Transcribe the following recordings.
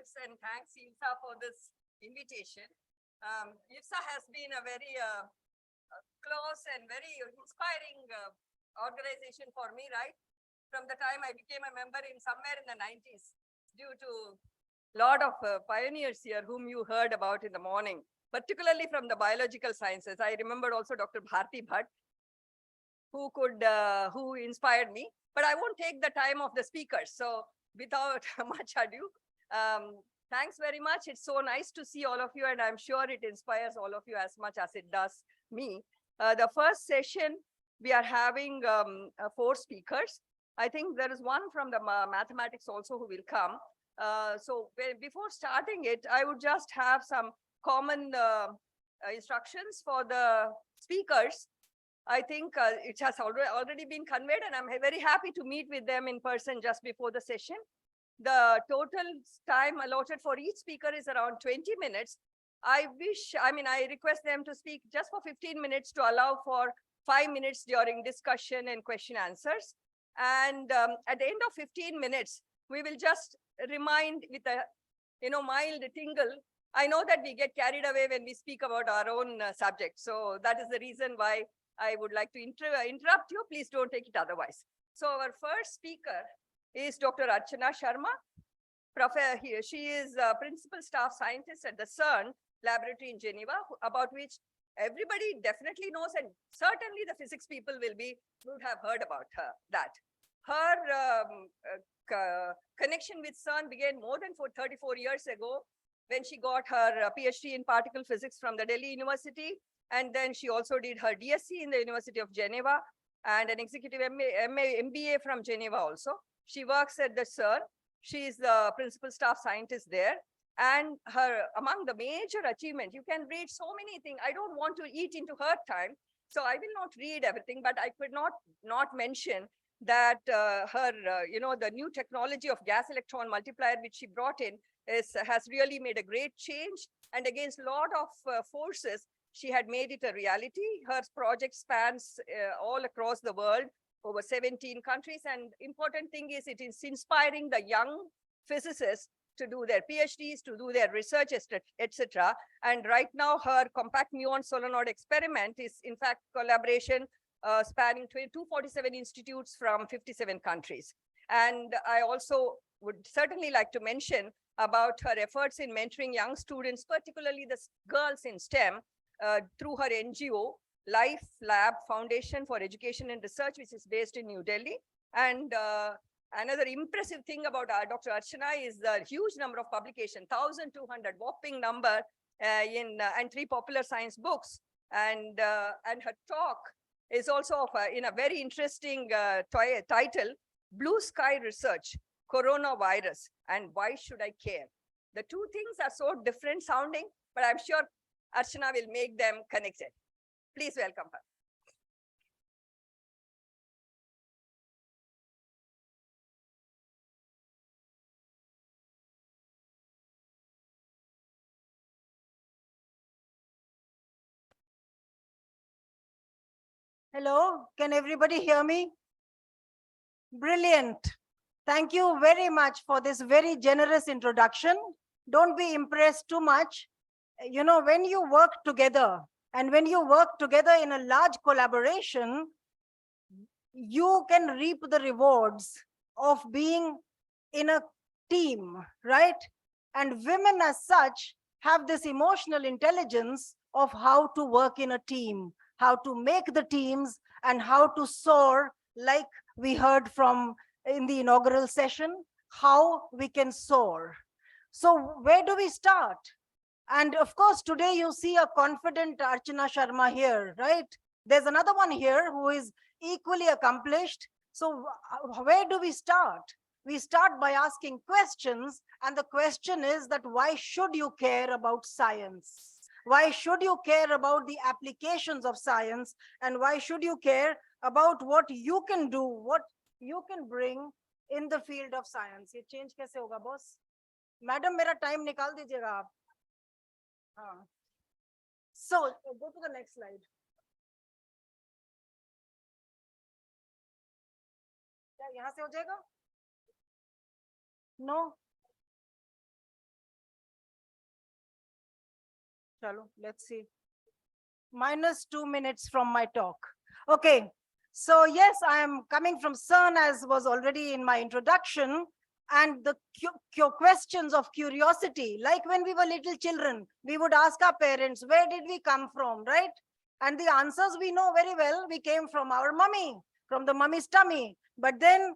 words and thanks ILSA for this invitation. ILSA has been a very close and very inspiring organization for me, right? From the time I became a member in somewhere in the 90s, due to a lot of pioneers here whom you heard about in the morning, particularly from the biological sciences. I remember also Dr. Bharti Bhatt, who inspired me. But I won't take the time of the speakers. So without much ado, thanks very much. It's so nice to see all of you, and I'm sure it inspires all of you as much as it does me. The first session, we are having 4 speakers. I think there is one from the mathematics also who will come. So before starting it, I would just have some common instructions for the speakers. I think it has already been conveyed, and I'm very happy to meet with them in person just before the session. The total time allotted for each speaker is around 20 minutes. I request them to speak just for 15 minutes to allow for 5 minutes during discussion and question answers. And at the end of 15 minutes, we will just remind with a mild tingle. I know that we get carried away when we speak about our own subject. So that is the reason why I would like to interrupt you. Please don't take it otherwise. So our first speaker is Dr. Archana Sharma. She is a principal staff scientist at the CERN laboratory in Geneva, about which everybody definitely knows, and certainly the physics people would have heard about that. Her connection with CERN began more than 34 years ago when she got her PhD in particle physics from the Delhi University. And then she also did her DSc in the University of Geneva and an executive MBA from Geneva also. She works at the CERN. She is the principal staff scientist there. And among the major achievements, you can read so many things. I don't want to eat into her time, so I will not read everything, but I could not mention that the new technology of gas electron multiplier, which she brought in, has really made a great change. And against a lot of forces, she had made it a reality. Her project spans all across the world, over 17 countries. And important thing is, it is inspiring the young physicists to do their PhDs, to do their research, etc. And right now, her compact muon solenoid experiment is, in fact, collaboration spanning 247 institutes from 57 countries. And I also would certainly like to mention about her efforts in mentoring young students, particularly the girls in STEM, through her NGO, Life Lab Foundation for Education and Research, which is based in New Delhi. And another impressive thing about Dr. Archana is the huge number of publications, 1,200 whopping number and 3 popular science books. And her talk is also in a very interesting title, Blue Sky Research, Coronavirus, and Why Should I Care? The 2 things are so different sounding, but I'm sure Archana will make them connected. Please welcome her. Hello, can everybody hear me? Brilliant. Thank you very much for this very generous introduction. Don't be impressed too much. You know, when you work together and when you work together in a large collaboration, you can reap the rewards of being in a team, right? And women as such have this emotional intelligence of how to work in a team, how to make the teams, and how to soar, like we heard from in the inaugural session, how we can soar. So where do we start? And of course, today you see a confident Archana Sharma here, right? There's another one here who is equally accomplished. So where do we start? We start by asking questions. And the question is that why should you care about science? Why should you care about the applications of science? And why should you care about what you can do, what you can bring in the field of science? ये change कैसे होगा, boss? Madam, मेरा time निकाल दीजिएगा आप. So go to the next slide. क्या यहाँ से हो जाएगा? No. Chalo, let's see. -2 minutes from my talk. Okay. So yes, I am coming from CERN, as was already in my introduction. And the questions of curiosity, like when we were little children, we would ask our parents, where did we come from, right? And the answers we know very well. We came from our mummy, from the mummy's tummy. But then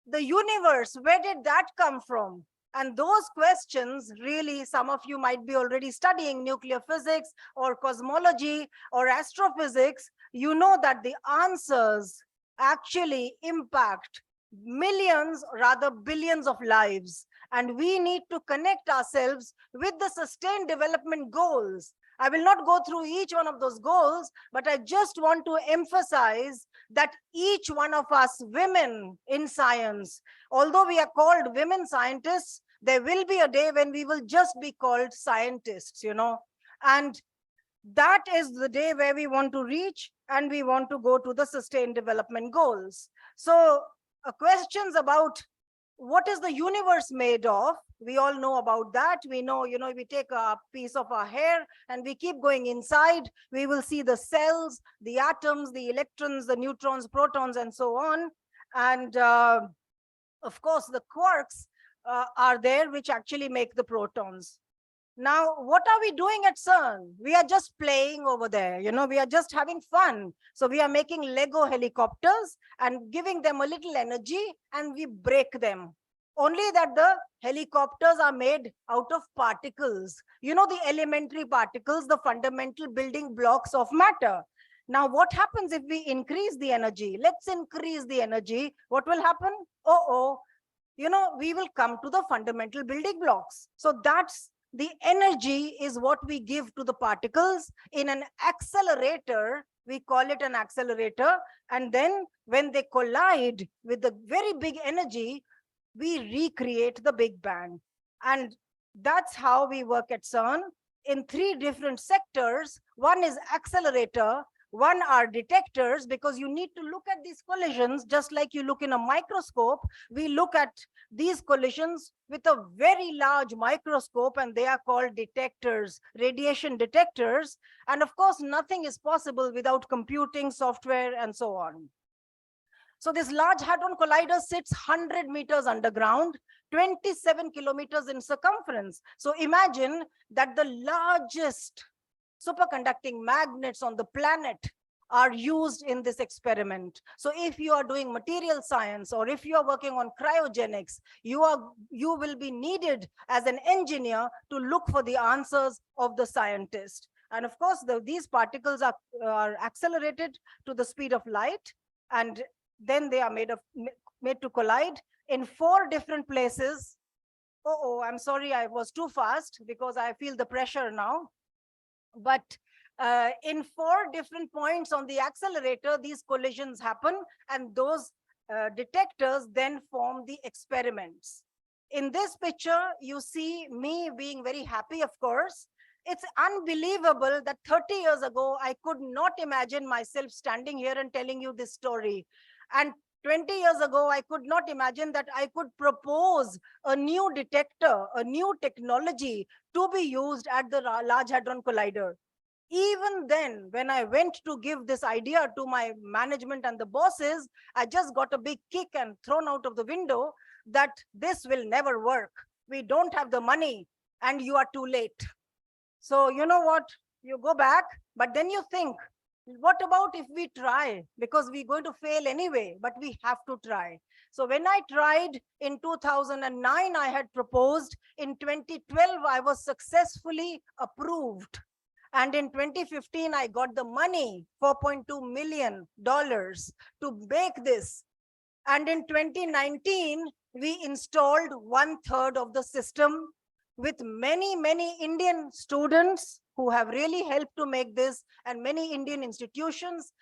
the universe, where did that come from? And those questions, really, some of you might be already studying nuclear physics or cosmology or astrophysics. You know that the answers actually impact millions, rather billions of lives. And we need to connect ourselves with the sustained development goals. I will not go through each one of those goals, but I just want to emphasize that each one of us women in science, although we are called women scientists, there will be a day when we will just be called scientists, and that is the day where we want to reach, and we want to go to the sustained development goals. So questions about what is the universe made of? We all know about that. We know, we take a piece of our hair and we keep going inside. We will see the cells, the atoms, the electrons, the neutrons, protons, and so on. And of course, the quarks are there, which actually make the protons. Now, what are we doing at CERN? We are just playing over there. We are just having fun. So we are making Lego helicopters and giving them a little energy, and we break them. Only that the helicopters are made out of particles. The elementary particles, the fundamental building blocks of matter. Now, what happens if we increase the energy? Let's increase the energy. What will happen? We will come to the fundamental building blocks. So that's the energy is what we give to the particles in an accelerator. We call it an accelerator. And then when they collide with the very big energy, we recreate the Big Bang. And that's how we work at CERN in 3 different sectors. One is accelerator, one are detectors, because you need to look at these collisions just like you look in a microscope. We look at these collisions with a very large microscope, and they are called detectors, radiation detectors. And of course, nothing is possible without computing, software, and so on. So this Large Hadron Collider sits 100 meters underground, 27 kilometers in circumference. So imagine that the largest superconducting magnets on the planet are used in this experiment. So if you are doing material science, or if you are working on cryogenics, you will be needed as an engineer to look for the answers of the scientist. And of course, these particles are accelerated to the speed of light, and then they are made to collide in 4 different places. I'm sorry, I was too fast because I feel the pressure now. But in 4 different points on the accelerator, these collisions happen, and those detectors then form the experiments. In this picture, you see me being very happy, of course. It's unbelievable that 30 years ago, I could not imagine myself standing here and telling you this story. And 20 years ago, I could not imagine that I could propose a new detector, a new technology to be used at the Large Hadron Collider. Even then, when I went to give this idea to my management and the bosses, I just got a big kick and thrown out of the window that this will never work. We don't have the money and you are too late. So you know what? You go back, but then you think, what about if we try? Because we're going to fail anyway, but we have to try. So when I tried in 2009, I had proposed. In 2012, I was successfully approved. And in 2015, I got the money, $4.2 million to make this. And in 2019, we installed 1/3 of the system with many, many Indian students who have really helped to make this, and many Indian institutions,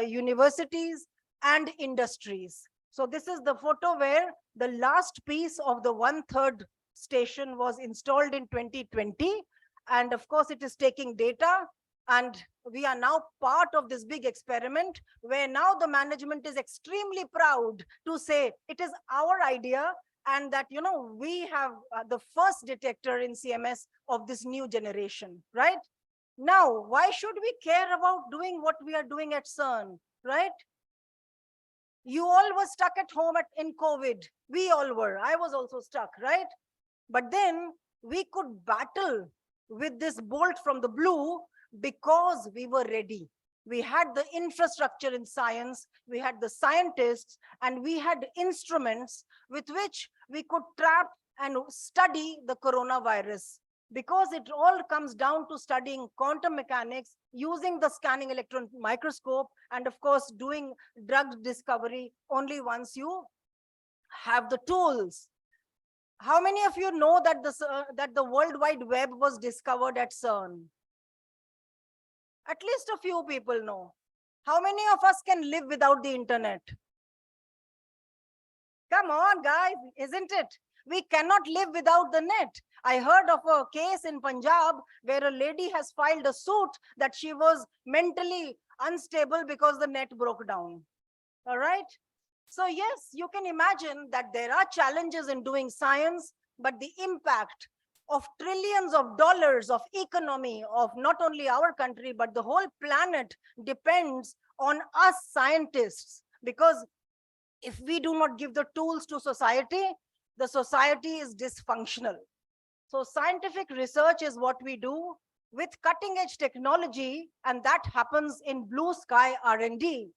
universities, and industries. So this is the photo where the last piece of the 1/3 station was installed in 2020. And of course, it is taking data. And we are now part of this big experiment where now the management is extremely proud to say it is our idea, and that, we have the first detector in CMS of this new generation, right? Now, why should we care about doing what we are doing at CERN, right? You all were stuck at home in COVID. We all were. I was also stuck, right? But then we could battle with this bolt from the blue because we were ready. We had the infrastructure in science, we had the scientists, and we had instruments with which we could trap and study the coronavirus. Because it all comes down to studying quantum mechanics, using the scanning electron microscope, and of course, doing drug discovery only once you have the tools. How many of you know that the World Wide Web was discovered at CERN? At least a few people know. How many of us can live without the internet? Come on, guys, isn't it? We cannot live without the net. I heard of a case in Punjab where a lady has filed a suit that she was mentally unstable because the net broke down. All right? So yes, you can imagine that there are challenges in doing science, but the impact of trillions of dollars of economy of not only our country, but the whole planet depends on us scientists. Because if we do not give the tools to society, the society is dysfunctional. So scientific research is what we do with cutting edge technology, and that happens in blue sky R&D.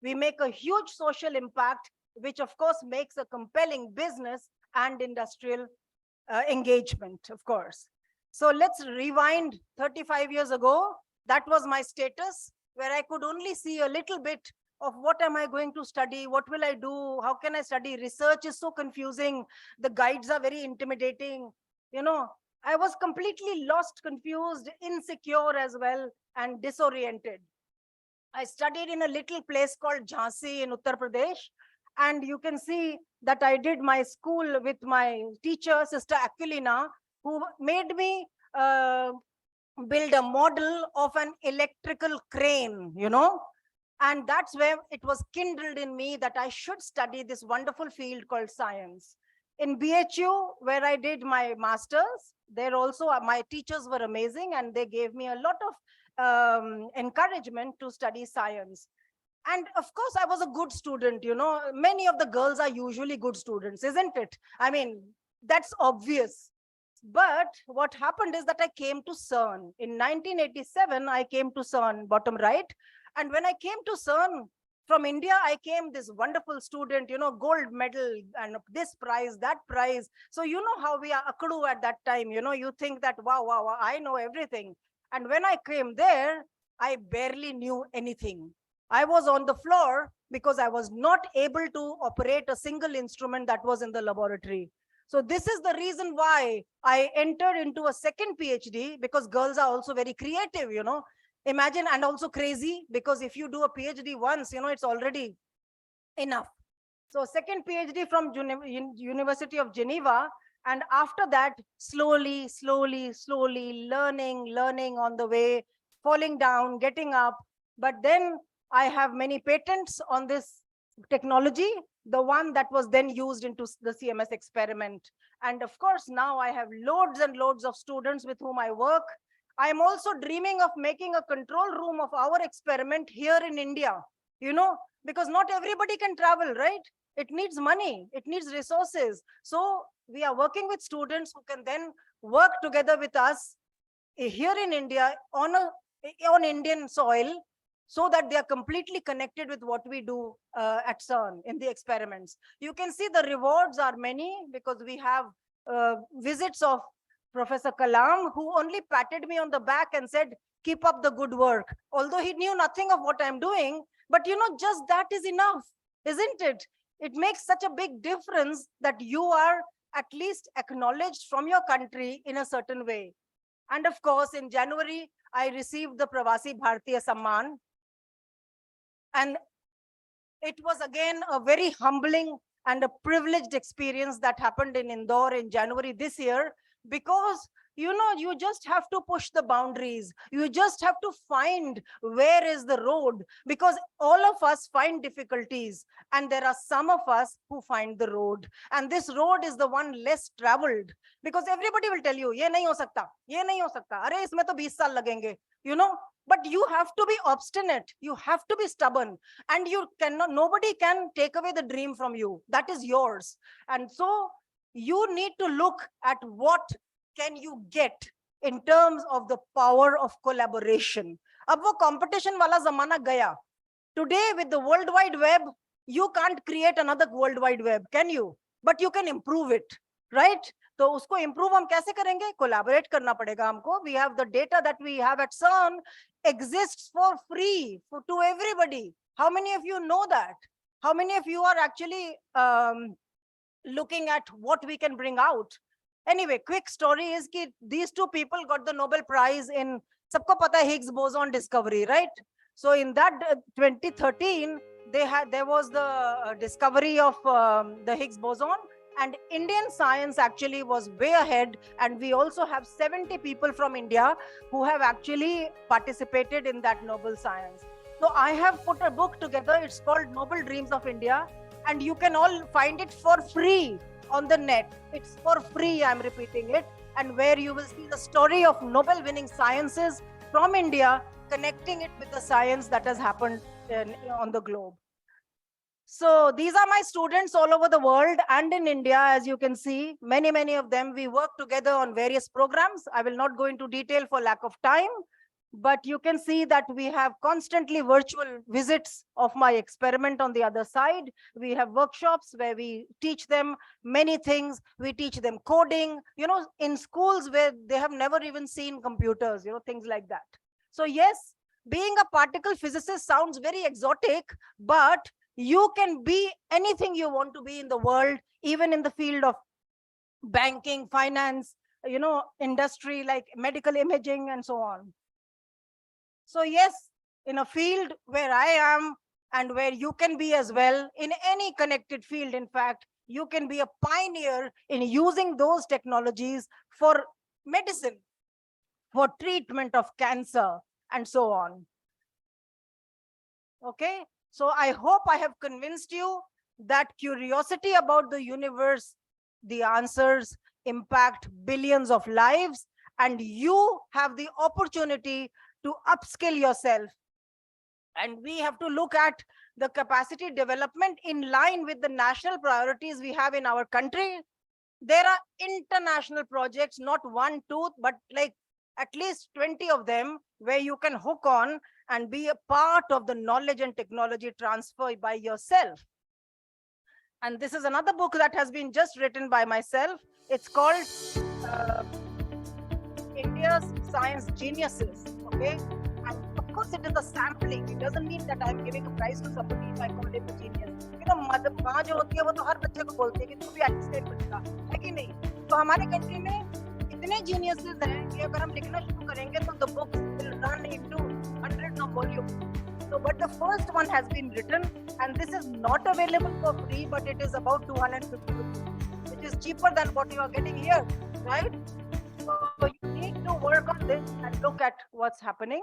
We make a huge social impact, which of course makes a compelling business and industrial engagement, of course. So let's rewind 35 years ago. That was my status, where I could only see a little bit of what am I going to study? What will I do? How can I study? Research is so confusing. The guides are very intimidating. You know, I was completely lost, confused, insecure as well, and disoriented. I studied in a little place called Jhansi in Uttar Pradesh. And you can see that I did my school with my teacher, Sister Aquilina, who made me build a model of an electrical crane, you know. And that's where it was kindled in me that I should study this wonderful field called science. In BHU, where I did my master's, there also my teachers were amazing and they gave me a lot of encouragement to study science. And of course, I was a good student, you know. Many of the girls are usually good students, isn't it? I mean, that's obvious. But what happened is that I came to CERN. In 1987, I came to CERN, bottom right. And when I came to CERN, from India, I came this wonderful student, you know, gold medal and this prize, that prize. So you know how we are akadu at that time, you know, you think that, wow, wow, wow, I know everything. And when I came there, I barely knew anything. I was on the floor because I was not able to operate a single instrument that was in the laboratory. So this is the reason why I entered into a second PhD, because girls are also very creative, you know. Imagine, and also crazy, because if you do a PhD once, you know, it's already enough. So second PhD from University of Geneva. And after that, slowly, learning on the way, falling down, getting up. But then I have many patents on this technology, the one that was then used into the CMS experiment. And of course, now I have loads and loads of students with whom I work. I'm also dreaming of making a control room of our experiment here in India, you know, because not everybody can travel, right? It needs money, it needs resources. So we are working with students who can then work together with us here in India on Indian soil, so that they are completely connected with what we do at CERN in the experiments. You can see the rewards are many, because we have visits of Professor Kalam, who only patted me on the back and said, keep up the good work. Although he knew nothing of what I'm doing, but you know, just that is enough, isn't it? It makes such a big difference that you are at least acknowledged from your country in a certain way. And of course, in January, I received the Pravasi Bharatiya Samman. And it was again a very humbling and a privileged experience that happened in Indore in January this year, because you know, you just have to push the boundaries. You just have to find where is the road, because all of us find difficulties and there are some of us who find the road, and this road is the one less traveled, because everybody will tell you, ye nahi ho sakta, ye nahi ho sakta, arey isme to 20 saal lagenge. you know, but you have to be obstinate. You have to be stubborn, and you cannot, nobody can take away the dream from you. That is yours. And so you need to look at what can you get in terms of the power of collaboration. Ab wo competition wala zamana gaya. Today with the World Wide Web, you can't create another World Wide Web, can you? But you can improve it, right? तो उसको improve हम कैसे करेंगे? Collaborate करना पड़ेगा हमको. We have the data that we have at CERN exists for free to everybody. How many of you know that? How many of you are actually looking at what we can bring out? Anyway, quick story is that these two people got the Nobel Prize in, सबको पता है Higgs boson discovery, right? So in that 2013, there was the discovery of the Higgs boson, and Indian science actually was way ahead. And we also have 70 people from India who have actually participated in that Nobel science. So I have put a book together. It's called Noble Dreams of India, and you can all find it for free on the net. It's for free, I'm repeating it, and where you will see the story of Nobel winning sciences from India, connecting it with the science that has happened on the globe. So these are my students all over the world and in India. As you can see, many of them, we work together on various programs. I will not go into detail for lack of time, but you can see that we have constantly virtual visits of my experiment on the other side. We have workshops where we teach them many things. We teach them coding, you know, in schools where they have never even seen computers, you know, things like that. So yes, being a particle physicist sounds very exotic, but you can be anything you want to be in the world, even in the field of banking, finance, you know, industry like medical imaging and so on. So yes, in a field where I am and where you can be as well, in any connected field, in fact, you can be a pioneer in using those technologies for medicine, for treatment of cancer, and so on. Okay, so I hope I have convinced you that curiosity about the universe, the answers impact billions of lives, and you have the opportunity to upskill yourself. And we have to look at the capacity development in line with the national priorities we have in our country. There are international projects, not one, two, but like at least 20 of them where you can hook on and be a part of the knowledge and technology transfer by yourself. And this is another book that has been just written by myself. It's called India's Science Geniuses, okay? And of course it is a sampling. It doesn't mean that I'm giving a prize to somebody if I call him a genius. You know, माँ जो होती है वो तो हर बच्चे को बोलती है कि तू भी एटस्टेट बनेगा, है कि नहीं? तो हमारे कंट्री में इतने geniuses हैं कि अगर हम लिखना शुरू करेंगे तो the books will run into hundreds of volumes. So, but the first one has been written, and this is not available for free, but it is about 250 rupees, which is cheaper than what you are getting here, right? So you need to work on this and look at what's happening.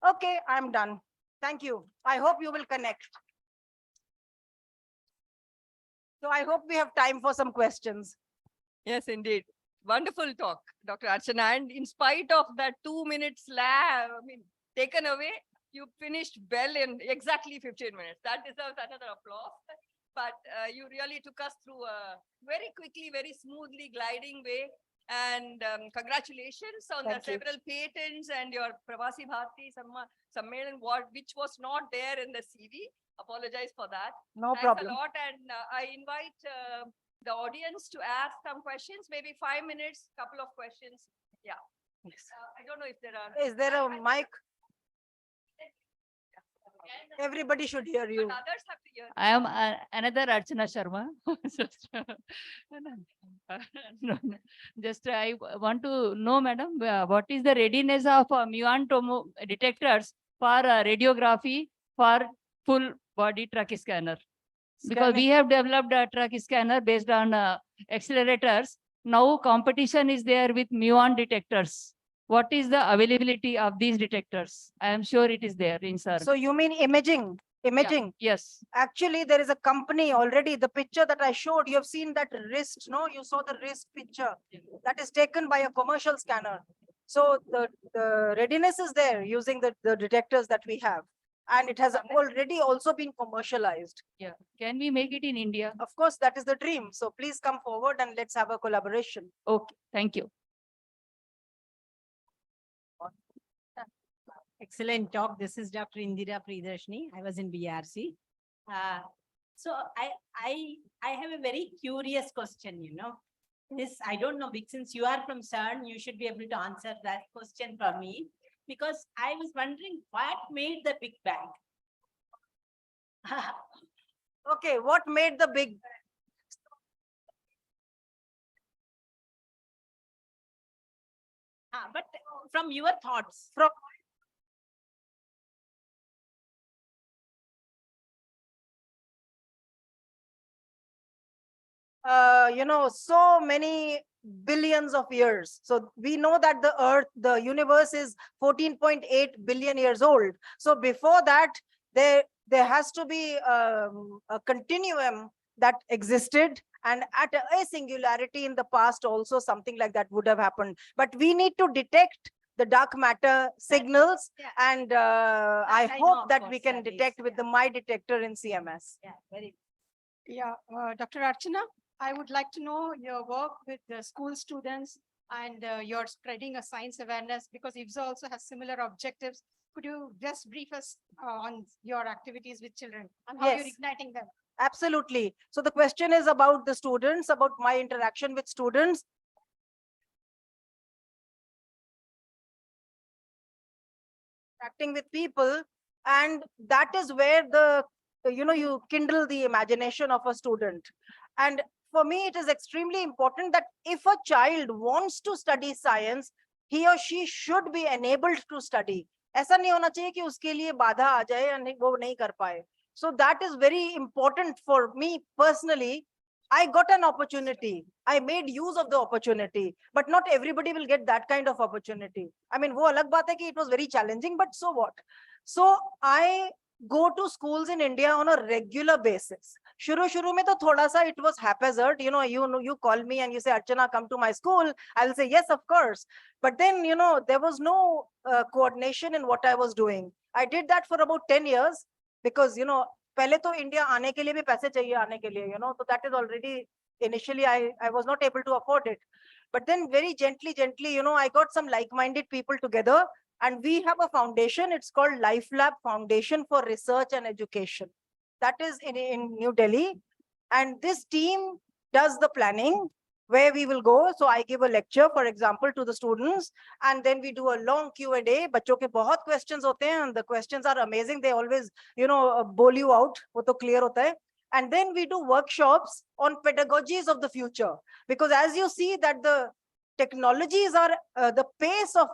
Okay, I'm done. Thank you. I hope you will connect. So I hope we have time for some questions. Yes, indeed. Wonderful talk, Dr. Archana. And in spite of that 2 minutes taken away, you finished well in exactly 15 minutes. That deserves another applause. But you really took us through a very quickly, very smoothly gliding way. And congratulations on the several patents and your Pravasi Bharati Sammelan, which was not there in the CV. Apologize for that. No Thanks problem. a lot. And I invite the audience to ask some questions, maybe 5 minutes, couple of questions. Yeah. Yes. I don't know if there are. Is there a mic? Everybody should hear you. But others have to hear. I am another Archana Sharma. Just I want to know, madam, what is the readiness of muon detectors for radiography for full body truck scanner? Because we have developed a truck scanner based on accelerators. Now competition is there with muon detectors. What is the availability of these detectors? I am sure it is there in CERN. So you mean imaging? Imaging? Yeah, yes. Actually, there is a company already. The picture that I showed, you have seen that wrist, no? You saw the wrist picture. That is taken by a commercial scanner. So the readiness is there using the detectors that we have. And it has already also been commercialized. Yeah. Can we make it in India? Of course, that is the dream. So please come forward and let's have a collaboration. Okay, thank you. Excellent talk. This is Dr. Indira Priyadarshini. I was in BRC. So I have a very curious question, you know. This, I don't know, since you are from CERN, you should be able to answer that question for me. Because I was wondering what made the Big Bang? Okay, what made the Big But from your thoughts. From so many billions of years. So we know that the Earth, the universe is 14.8 billion years old. So before that, there has to be a continuum that existed, and at a singularity in the past also something like that would have happened. But we need to detect the dark matter signals, Yeah. and I I know, hope of that course, we can that is, detect with yeah. the My Detector in CMS. Yeah, very. Yeah, Dr. Archana, I would like to know your work with the school students, and you're spreading a science awareness because IFSA also has similar objectives. Could you just brief us on your activities with children and how you're Yes. igniting them? Absolutely. So the question is about the students, about my interaction with students. Interacting with people, and that is where you kindle the imagination of a student. And for me, it is extremely important that if a child wants to study science, he or she should be enabled to study. ऐसा नहीं होना चाहिए कि उसके लिए बाधा आ जाए और वो नहीं कर पाए. So that is very important for me personally. I got an opportunity. I made use of the opportunity, but not everybody will get that kind of opportunity. I mean, वो अलग बात है कि it was very challenging, but so what? So I go to schools in India on a regular basis. शुरू में तो थोड़ा सा it was haphazard. You call me and you say, Archana, come to my school. I will say, yes, of course. But then, there was no coordination in what I was doing. I did that for about 10 years because, पहले तो India आने के लिए भी पैसे चाहिए आने के लिए, so that is already initially I was not able to afford it. But then very gently, I got some like-minded people together, and we have a foundation. It's called Life Lab Foundation for Research and Education. That is in New Delhi. And this team does the planning, where we will go. So I give a lecture, for example, to the students, and then we do a long Q&A. बच्चों के बहुत questions होते हैं, and the questions are amazing. They always, bowl you out. वो तो clear होता है. And then we do workshops on pedagogies of the future, because as you see that the technologies are, the pace of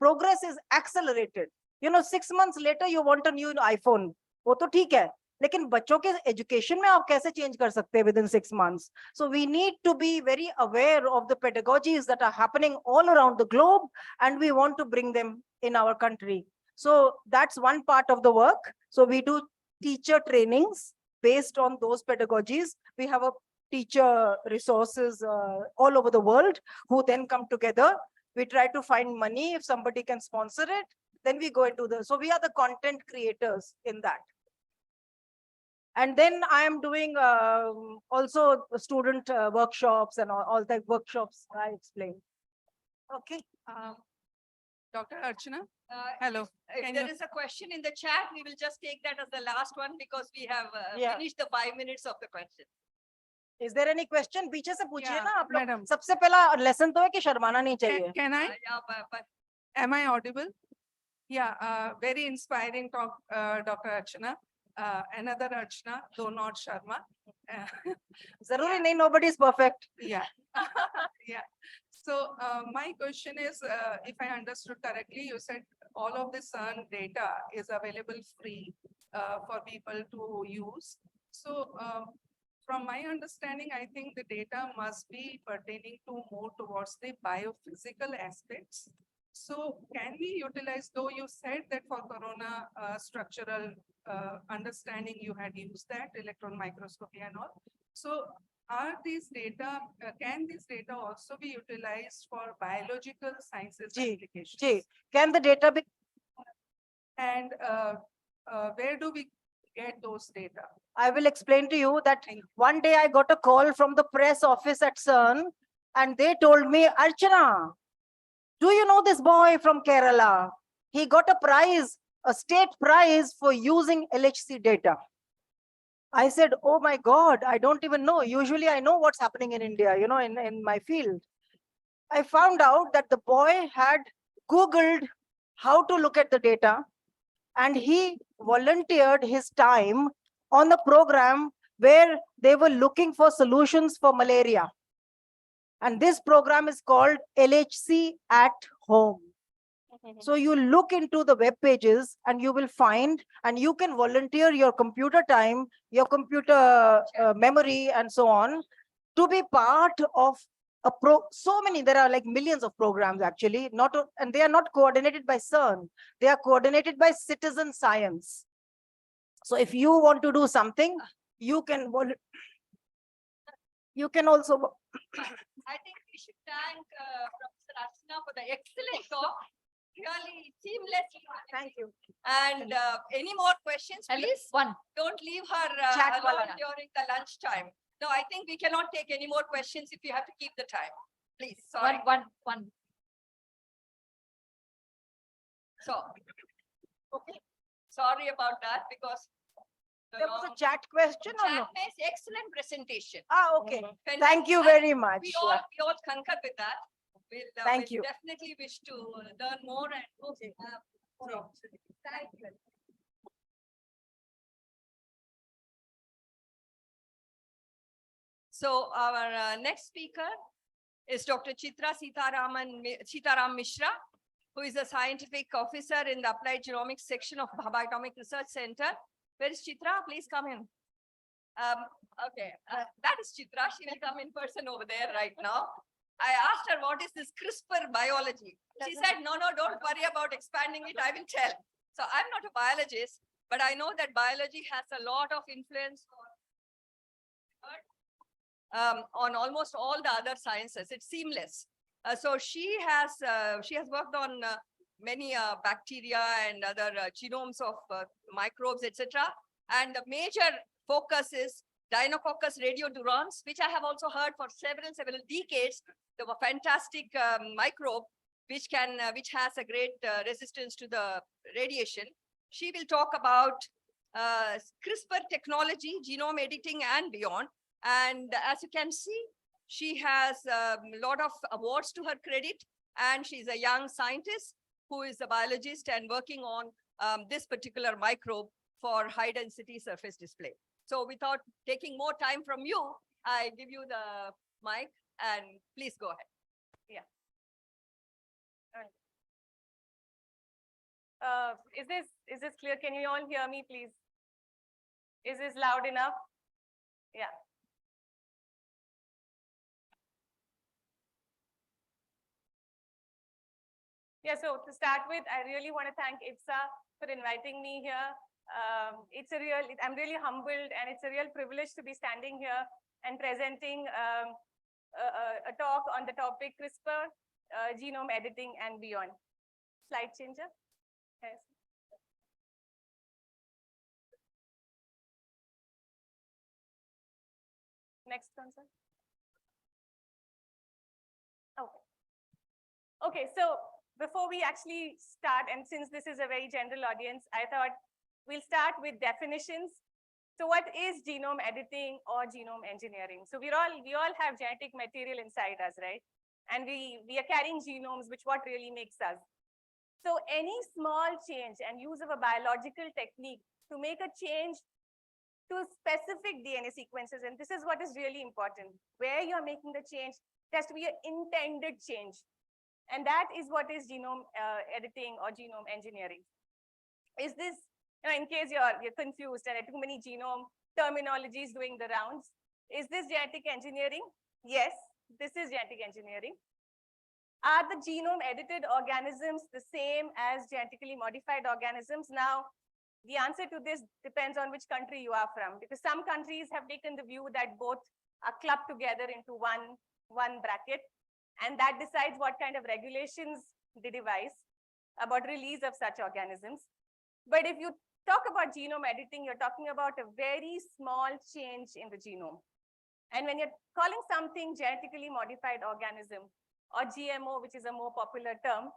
progress is accelerated. 6 months later, you want a new iPhone. वो तो ठीक है. लेकिन बच्चों के education में आप कैसे चेंज कर सकते हैं within 6 months? So we need to be very aware of the pedagogies that are happening all around the globe, and we want to bring them in our country. So that's one part of the work. So we do teacher trainings based on those pedagogies. We have a teacher resources all over the world who then come together. We try to find money if somebody can sponsor it. Then we go into so we are the content creators in that. And then I am doing also student workshops and all the workshops I explained. Okay. Dr. Archana, hello. If Can there you- is a question in the chat, we will just take that as the last one because we have Yeah. finished the 5 minutes of the question. Is there any question? पीछे से पूछिए Yeah, ना आप लोग. madam. सबसे पहला lesson तो है कि शर्माना नहीं Can, चाहिए. can I? Yeah, but Am I audible? Yeah, very inspiring talk, Dr. Archana. Another Archana, though not Sharma. जरूरी नहीं, nobody is perfect. Yeah. Yeah. So my question is, if I understood correctly, you said all of the CERN data is available free for people to use. So from my understanding, I think the data must be pertaining to more towards the biophysical aspects. So can we utilize, though you said that for corona structural understanding, you had used that electron microscopy and all. So are these data, can these data also be utilized for biological sciences Ji, applications? Ji, can the data be? And where do we get those data? I will explain to you that Thank you. one day I got a call from the press office at CERN and they told me, Archana, do you know this boy from Kerala? He got a prize, a state prize for using LHC data. I said, oh my God, I don't even know. Usually I know what's happening in India, you know, in my field. I found out that the boy had Googled how to look at the data and he volunteered his time on the program where they were looking for solutions for malaria. And this program is called LHC at Home. So you look into the web pages and you will find, and you can volunteer your computer time, your computer memory and so on to be part of so many, there are like millions of programs actually, and they are not coordinated by CERN. They are coordinated by citizen science. So if you want to do something, you can also. I think we should thank Professor Archana for the excellent talk. Really seamless. Thank you. And any more questions, please? One. Don't leave her Chat alone wala. during the lunch time. No, I think we cannot take any more questions if you have to keep the time. Please, sorry. One. So, okay. Sorry about that because the There was a long- chat question or no? chat makes excellent presentation. Okay. Fantastic. Thank you And very much. We all concur with that. Thank we'll you. Definitely wish to learn more and more opportunities. Thank you. So our next speaker is Dr. Chitra Seetharam Misra, who is a scientific officer in the Applied Genomics section of Bioatomic Research Center. Where is Chitra? Please come in. Okay, that is Chitra. She will come in person over there right now. I asked her, what is this CRISPR biology? She said, no, don't worry about expanding it. I will tell. So I'm not a biologist, but I know that biology has a lot of influence on almost all the other sciences. It's seamless. So she has worked on many bacteria and other genomes of microbes, etc. And the major focus is Deinococcus radiodurans, which I have also heard for several decades. They were fantastic microbe, which has a great resistance to the radiation. She will talk about CRISPR technology, genome editing, and beyond. And as you can see, she has a lot of awards to her credit, and she's a young scientist who is a biologist and working on this particular microbe for high-density surface display. So without taking more time from you, I give you the mic, and please go ahead. Yeah. Is this clear? Can you all hear me, please? Is this loud enough? Yeah. Yeah, so to start with, I really want to thank IPSA for inviting me here. I'm really humbled, and it's a real privilege to be standing here and presenting a talk on the topic CRISPR, genome editing, and beyond. Slide changer. Yes. Next one, sir. Okay. Okay, so before we actually start, and since this is a very general audience, I thought we'll start with definitions. So what is genome editing or genome engineering? So we all have genetic material inside us, right? And we are carrying genomes, which what really makes us. So any small change and use of a biological technique to make a change to specific DNA sequences, and this is what is really important, where you're making the change, it has to be an intended change. And that is what is genome editing or genome engineering. Is this, in case you're confused and too many genome terminologies doing the rounds, is this genetic engineering? Yes, this is genetic engineering. Are the genome edited organisms the same as genetically modified organisms? Now, the answer to this depends on which country you are from, because some countries have taken the view that both are clubbed together into one bracket, and that decides what kind of regulations they devise about release of such organisms. But if you talk about genome editing, you're talking about a very small change in the genome. And when you're calling something genetically modified organism or GMO, which is a more popular term,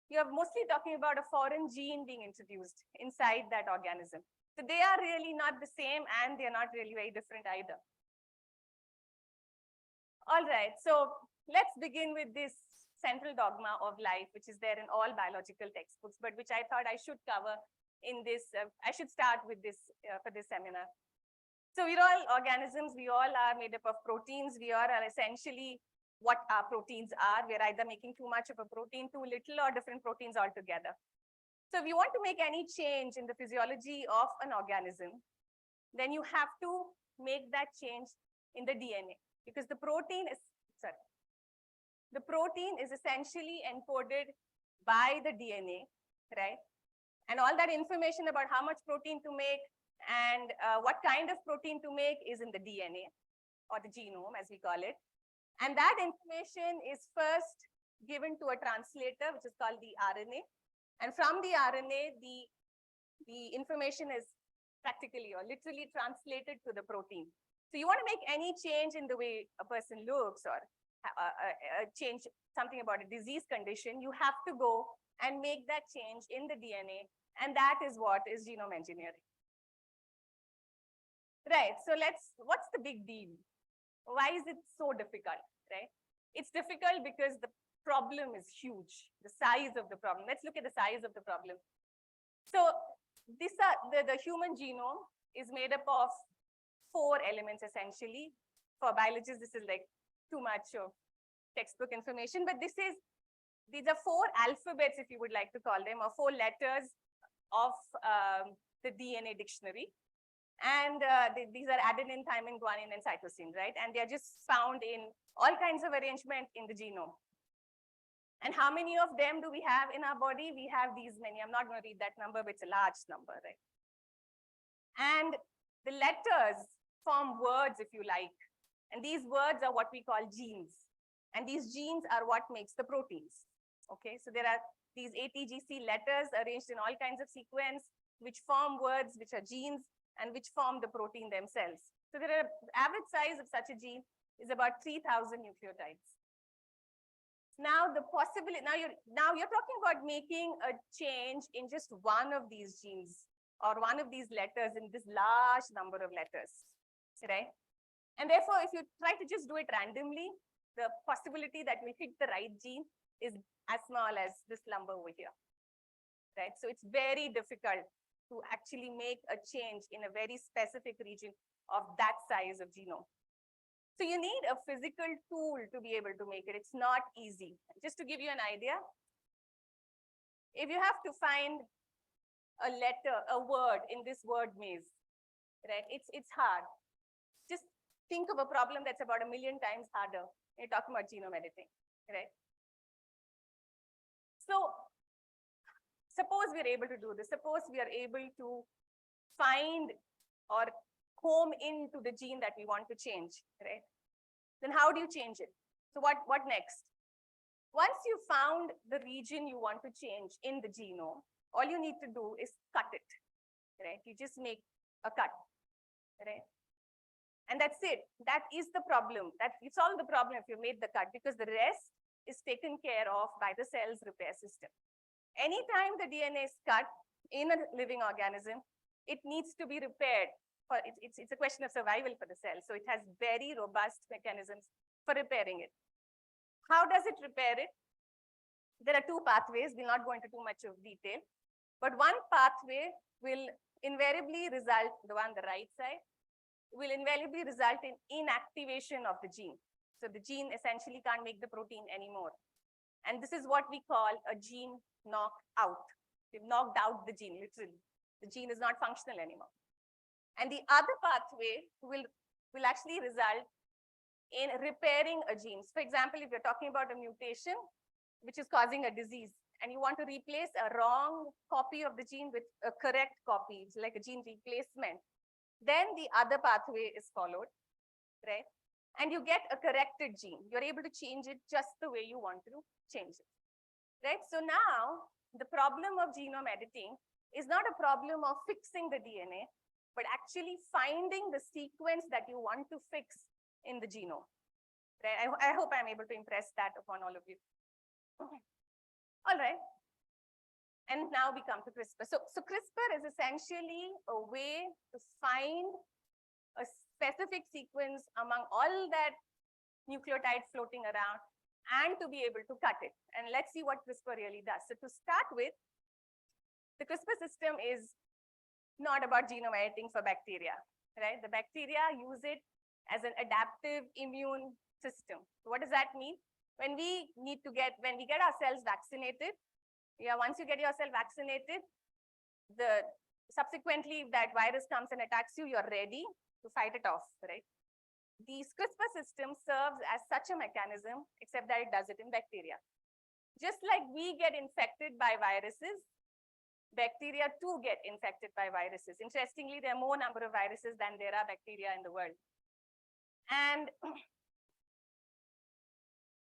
you're mostly talking about a foreign gene being introduced inside that organism. So they are really not the same, and they're not really very different either. All right, so let's begin with this central dogma of life, which is there in all biological textbooks, but which I thought I should cover in this. I should start with this for this seminar. So we're all organisms. We all are made up of proteins. We all are essentially what our proteins are. We're either making too much of a protein, too little, or different proteins altogether. So if you want to make any change in the physiology of an organism, then you have to make that change in the DNA, because the protein is essentially encoded by the DNA, right? And all that information about how much protein to make and what kind of protein to make is in the DNA, or the genome as we call it. And that information is first given to a translator, which is called the RNA. And from the RNA, the information is practically or literally translated to the protein. So you want to make any change in the way a person looks, or change something about a disease condition, you have to go and make that change in the DNA. And that is what is genome engineering. Right, so what's the big deal? Why is it so difficult, right? It's difficult because the problem is huge, the size of the problem. Let's look at the size of the problem. So the human genome is made up of 4 elements essentially. For biologists, this is like too much of textbook information, but these are 4 alphabets, if you would like to call them, or 4 letters of the DNA dictionary. And these are adenine, thymine, guanine, and cytosine, right? And they are just found in all kinds of arrangement in the genome. And how many of them do we have in our body? We have these many. I'm not going to read that number, but it's a large number, right? And the letters form words, if you like. And these words are what we call genes. And these genes are what makes the proteins. Okay, so there are these ATGC letters arranged in all kinds of sequence, which form words, which are genes, and which form the protein themselves. So the average size of such a gene is about 3,000 nucleotides. Now the possibility, now you're talking about making a change in just one of these genes or one of these letters in this large number of letters, right? And therefore, if you try to just do it randomly, the possibility that we hit the right gene is as small as this number over here, right? So it's very difficult to actually make a change in a very specific region of that size of genome. So you need a physical tool to be able to make it. It's not easy. Just to give you an idea, if you have to find a letter, a word in this word maze, right? It's hard. Just think of a problem that's about 1 million times harder. You're talking about genome editing, right? So suppose we're able to do this. Suppose we are able to find or home into the gene that we want to change, right? Then how do you change it? So what next? Once you found the region you want to change in the genome, all you need to do is cut it, right? You just make a cut, right? And that's it. That is the problem. You solve the problem if you made the cut, because the rest is taken care of by the cell's repair system. Anytime the DNA is cut in a living organism, it needs to be repaired. It's a question of survival for the cell. So it has very robust mechanisms for repairing it. How does it repair it? There are 2 pathways. We'll not go into too much of detail. But one pathway will invariably result, the one on the right side, will invariably result in inactivation of the gene. So the gene essentially can't make the protein anymore. And this is what we call a gene knockout. We've knocked out the gene, literally. The gene is not functional anymore. And the other pathway will actually result in repairing a gene. For example, if you're talking about a mutation, which is causing a disease, and you want to replace a wrong copy of the gene with a correct copy, it's like a gene replacement, then the other pathway is followed, right? and you get a corrected gene. You're able to change it just the way you want to change it, right? So now the problem of genome editing is not a problem of fixing the DNA, but actually finding the sequence that you want to fix in the genome, right? I hope I'm able to impress that upon all of you. Okay. All right. And now we come to CRISPR. So CRISPR is essentially a way to find a specific sequence among all that nucleotide floating around and to be able to cut it. And let's see what CRISPR really does. So to start with, the CRISPR system is not about genome editing for bacteria, right? The bacteria use it as an adaptive immune system. So what does that mean? When we get ourselves vaccinated, once you get yourself vaccinated, subsequently if that virus comes and attacks you, you're ready to fight it off, right? The CRISPR system serves as such a mechanism, except that it does it in bacteria. Just like we get infected by viruses, bacteria too get infected by viruses. Interestingly, there are more number of viruses than there are bacteria in the world. And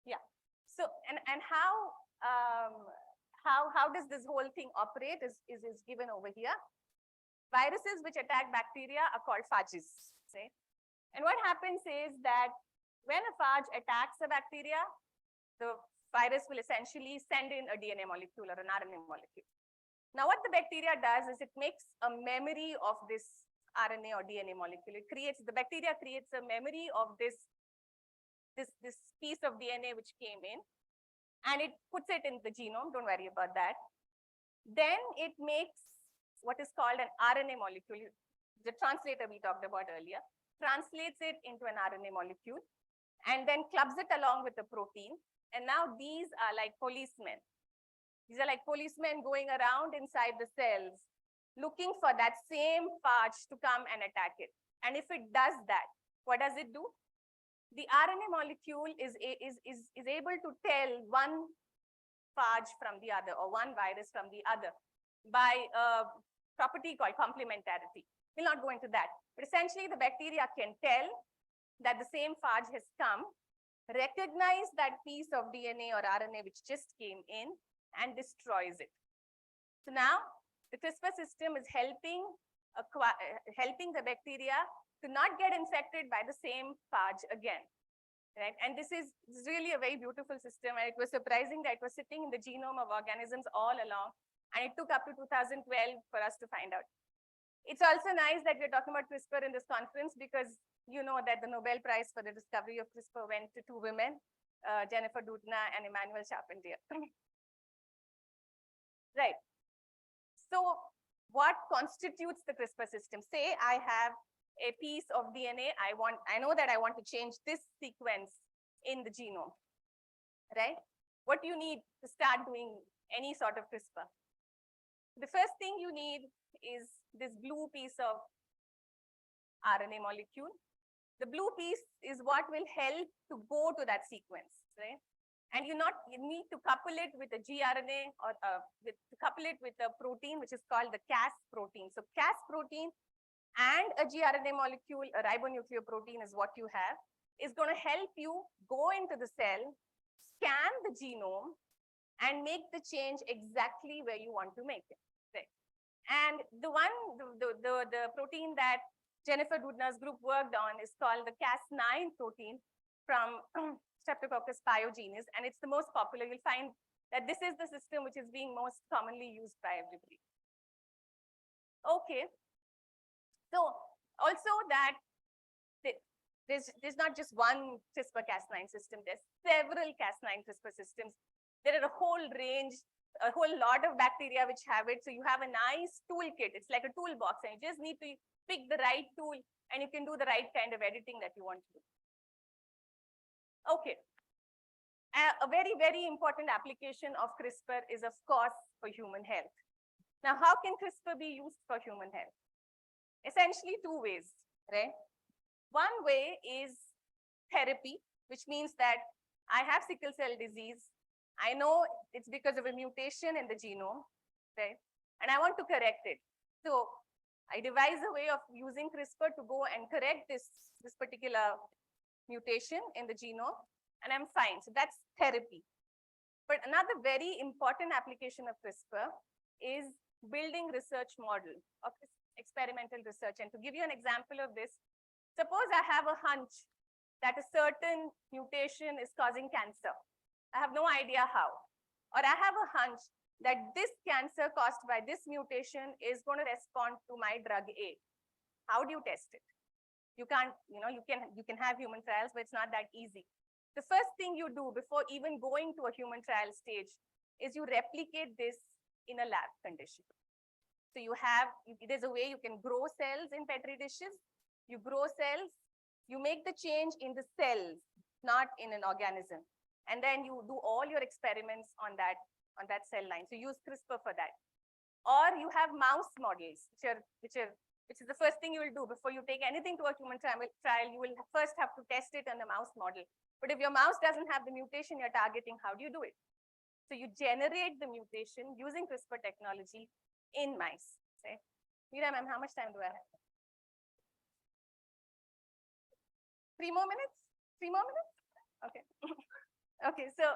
yeah, so and how does this whole thing operate is given over here. Viruses which attack bacteria are called phages, right? And what happens is that when a phage attacks a bacteria, the virus will essentially send in a DNA molecule or an RNA molecule. Now, what the bacteria does is it makes a memory of this RNA or DNA molecule. The bacteria creates a memory of this piece of DNA which came in, and it puts it in the genome. Don't worry about that. Then it makes what is called an RNA molecule. The translator we talked about earlier translates it into an RNA molecule and then clubs it along with the protein. And now these are like policemen. These are like policemen going around inside the cells, looking for that same phage to come and attack it. And if it does that, what does it do? The RNA molecule is able to tell one phage from the other or one virus from the other by a property called complementarity. We'll not go into that. But essentially, the bacteria can tell that the same phage has come, recognize that piece of DNA or RNA which just came in, and destroys it. So now, the CRISPR system is helping the bacteria to not get infected by the same phage again, right? And this is really a very beautiful system, and it was surprising that it was sitting in the genome of organisms all along, and it took up to 2012 for us to find out. It's also nice that we're talking about CRISPR in this conference because you know that the Nobel Prize for the discovery of CRISPR went to two women, Jennifer Doudna and Emmanuel Charpentier. Right. So what constitutes the CRISPR system? Say I have a piece of DNA. I know that I want to change this sequence in the genome, right? What do you need to start doing any sort of CRISPR? The first thing you need is this blue piece of RNA molecule. The blue piece is what will help to go to that sequence, right? And you need to couple it with a gRNA or couple it with a protein which is called the Cas protein. So Cas protein and a gRNA molecule, a ribonucleoprotein is what you have, is going to help you go into the cell, scan the genome, and make the change exactly where you want to make it. Right? And the protein that Jennifer Doudna's group worked on is called the Cas9 protein from Streptococcus pyogenes, and it's the most popular. You'll find that this is the system which is being most commonly used by everybody. Okay. So also that there's not just one CRISPR Cas9 system, there's several Cas9 CRISPR systems. There are a whole range, a whole lot of bacteria which have it. So you have a nice toolkit. It's like a toolbox, and you just need to pick the right tool and you can do the right kind of editing that you want to do. Okay. A very, very important application of CRISPR is, of course, for human health. Now, how can CRISPR be used for human health? Essentially, two ways, right? One way is therapy, which means that I have sickle cell disease. I know it's because of a mutation in the genome, right? And I want to correct it. So I devise a way of using CRISPR to go and correct this particular mutation in the genome and I'm fine. So that's therapy. But another very important application of CRISPR is building research model of experimental research. And to give you an example of this, suppose I have a hunch that a certain mutation is causing cancer. I have no idea how. Or I have a hunch that this cancer caused by this mutation is going to respond to my drug A. How do you test it? You can't, you can have human trials, but it's not that easy. The first thing you do before even going to a human trial stage is you replicate this in a lab condition. So there's a way you can grow cells in Petri dishes. You grow cells, you make the change in the cells, not in an organism. And then you do all your experiments on that cell line. So use CRISPR for that. Or you have mouse models, which is the first thing you will do before you take anything to a human trial. You will first have to test it on the mouse model. But if your mouse doesn't have the mutation you're targeting, how do you do it? So you generate the mutation using CRISPR technology in mice. Right? Meera, ma'am, how much time do I have? 3 more minutes? 3 more minutes? Okay. Okay. So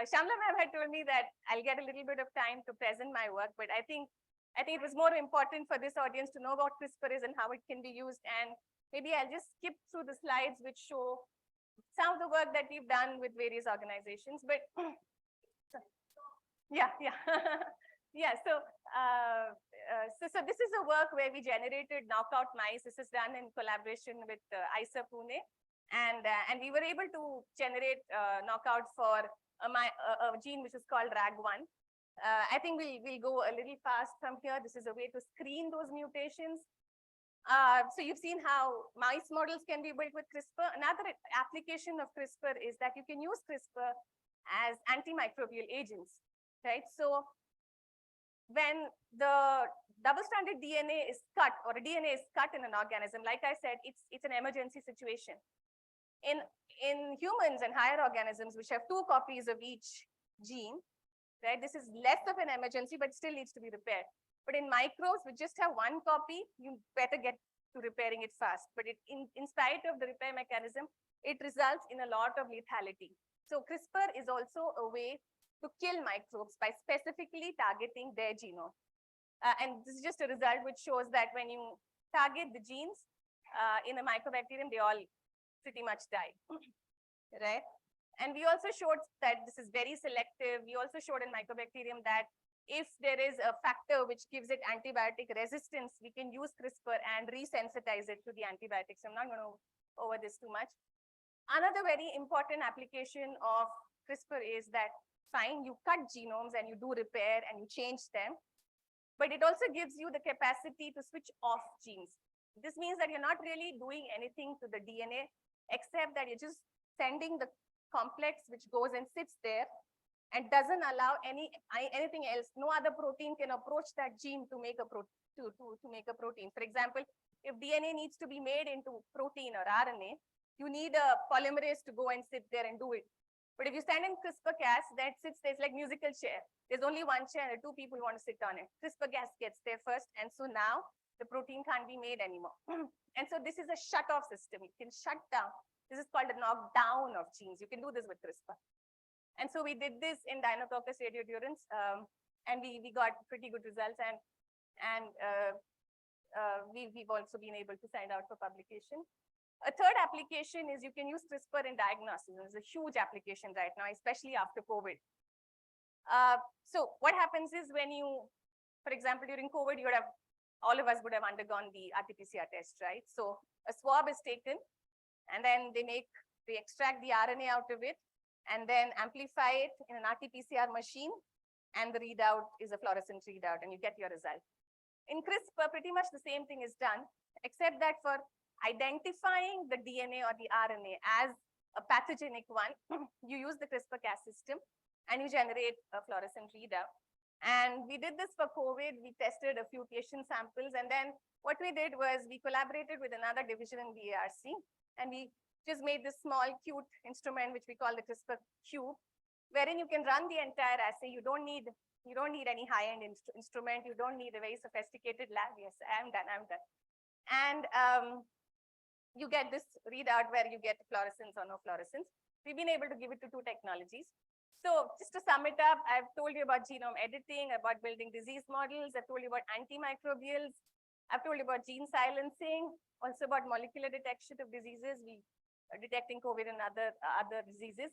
Shamla ma'am had told me that I'll get a little bit of time to present my work, but I think it was more important for this audience to know what CRISPR is and how it can be used. And maybe I'll just skip through the slides which show some of the work that we've done with various organizations. But yeah. Yeah, so this is a work where we generated knockout mice. This is done in collaboration with ISA Pune, and we were able to generate knockout for a gene which is called RAG1. I think we'll go a little fast from here. This is a way to screen those mutations. So you've seen how mice models can be built with CRISPR. Another application of CRISPR is that you can use CRISPR as antimicrobial agents, right? So when the double-stranded DNA is cut, or a DNA is cut in an organism, like I said, it's an emergency situation. In humans and higher organisms, which have 2 copies of each gene, right? This is less of an emergency, but still needs to be repaired. But in microbes, we just have 1 copy, you better get to repairing it fast. But in spite of the repair mechanism, it results in a lot of lethality. So CRISPR is also a way to kill microbes by specifically targeting their genome. And this is just a result which shows that when you target the genes in a mycobacterium, they all pretty much die, right? And we also showed that this is very selective. We also showed in mycobacterium that if there is a factor which gives it antibiotic resistance, we can use CRISPR and resensitize it to the antibiotics. I'm not going to go over this too much. Another very important application of CRISPR is that, fine, you cut genomes and you do repair and you change them, but it also gives you the capacity to switch off genes. This means that you're not really doing anything to the DNA, except that you're just sending the complex which goes and sits there and doesn't allow anything else. No other protein can approach that gene to make a protein. For example, if DNA needs to be made into protein or RNA, you need a polymerase to go and sit there and do it. But if you send in CRISPR-Cas, that sits there, it's like musical chair. There's only 1 chair and 2 people want to sit on it. CRISPR-Cas gets there first, and so now the protein can't be made anymore. And so this is a shut-off system. You can shut down. This is called a knockdown of genes. You can do this with CRISPR. And so we did this in Deinococcus radiodurans, and we got pretty good results. And we've also been able to sign out for publication. A third application is you can use CRISPR in diagnosis. It's a huge application right now, especially after COVID. So what happens is when you, for example, during COVID, all of us would have undergone the RT-PCR test, right? So a swab is taken, and then they extract the RNA out of it, and then amplify it in an RT-PCR machine, and the readout is a fluorescent readout, and you get your result. In CRISPR, pretty much the same thing is done, except that for identifying the DNA or the RNA as a pathogenic one, you use the CRISPR-Cas system and you generate a fluorescent readout. And we did this for COVID. We tested a few patient samples. And then what we did was we collaborated with another division in the ARC, and we just made this small, cute instrument, which we call the CRISPR Cube, wherein you can run the entire assay. You don't need any high-end instrument. You don't need a very sophisticated lab. Yes, I'm done. And you get this readout where you get fluorescence or no fluorescence. We've been able to give it to 2 technologies. So just to sum it up, I've told you about genome editing, about building disease models. I've told you about antimicrobials. I've told you about gene silencing, also about molecular detection of diseases. We are detecting COVID and other diseases.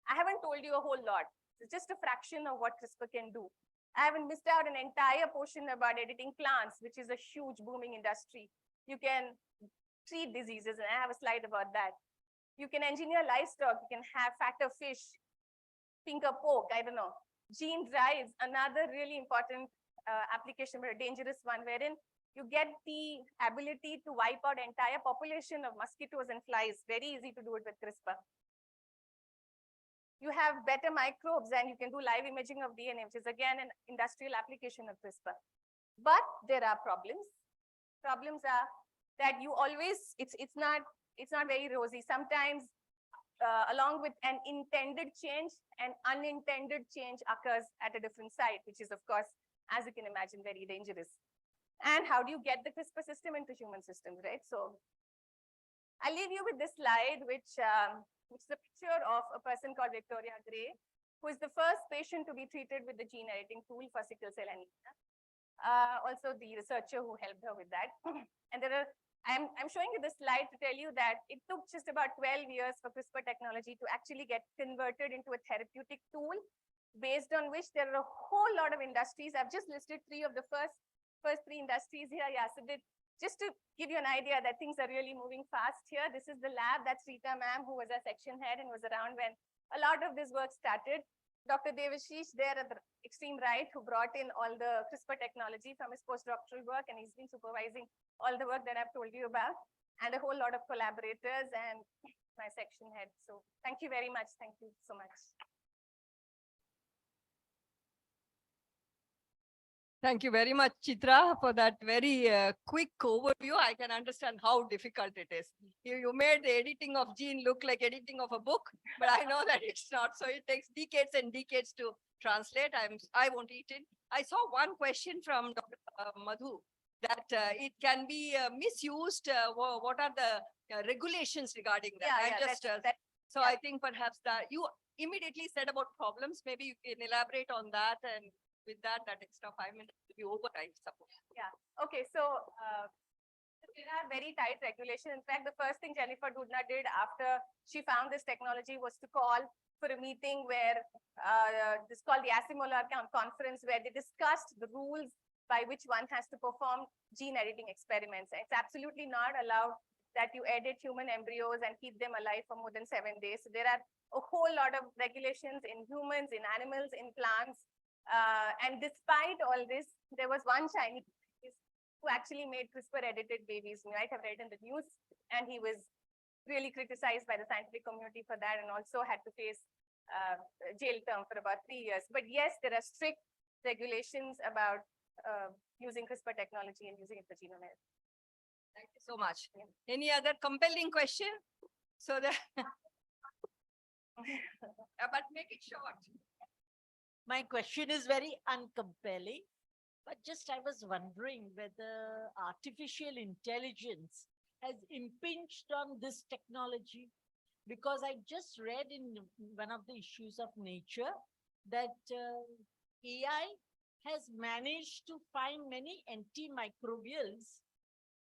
I haven't told you a whole lot. It's just a fraction of what CRISPR can do. I haven't missed out an entire portion about editing plants, which is a huge booming industry. You can treat diseases, and I have a slide about that. You can engineer livestock. You can have fatter fish, pinker pork, I don't know. Gene drives, another really important application, but a dangerous one, wherein you get the ability to wipe out entire population of mosquitoes and flies. Very easy to do it with CRISPR. You have better microbes, and you can do live imaging of DNA, which is again an industrial application of CRISPR. But there are problems. Problems are that you always, it's not very rosy. Sometimes along with an intended change, an unintended change occurs at a different site, which is, of course, as you can imagine, very dangerous. And how do you get the CRISPR system into human systems, right? So I'll leave you with this slide, which is a picture of a person called Victoria Gray, who is the first patient to be treated with the gene editing tool for sickle cell anemia. Also the researcher who helped her with that. And I'm showing you this slide to tell you that it took just about 12 years for CRISPR technology to actually get converted into a therapeutic tool, based on which there are a whole lot of industries. I've just listed 3 of the first 3 industries here. Yeah, so just to give you an idea that things are really moving fast here. This is the lab. That's Rita ma'am, who was our section head and was around when a lot of this work started. Dr. Devashish there at the extreme right, who brought in all the CRISPR technology from his postdoctoral work, and he's been supervising all the work that I've told you about, and a whole lot of collaborators and my section head. So thank you very much. Thank you so much. Thank you very much, Chitra, for that very quick overview. I can understand how difficult it is. You made the editing of gene look like editing of a book, but I know that it's not. So it takes decades and decades to translate. I won't eat it. I saw one question from Dr. Madhu, that it can be misused. What are the regulations regarding that? So I think perhaps that you immediately said about problems. Maybe you can elaborate on that, and with that extra 5 minutes will be over, I suppose. Yeah. Okay. So there are very tight regulations. In fact, the first thing Jennifer Doudna did after she found this technology was to call for a meeting where this is called the Asimolar Conference, where they discussed the rules by which one has to perform gene editing experiments. It's absolutely not allowed that you edit human embryos and keep them alive for more than 7 days. So there are a whole lot of regulations in humans, in animals, in plants. And despite all this, there was one Chinese who actually made CRISPR-edited babies. You might have read in the news, and he was really criticized by the scientific community for that, and also had to face a jail term for about 3 years. But yes, there are strict regulations about using CRISPR technology and using it for genome editing. Thank you so much. Any other compelling question? So that, but make it short. My question is very uncompelling, but just I was wondering whether artificial intelligence has impinged on this technology, because I just read in one of the issues of Nature that AI has managed to find many antimicrobials,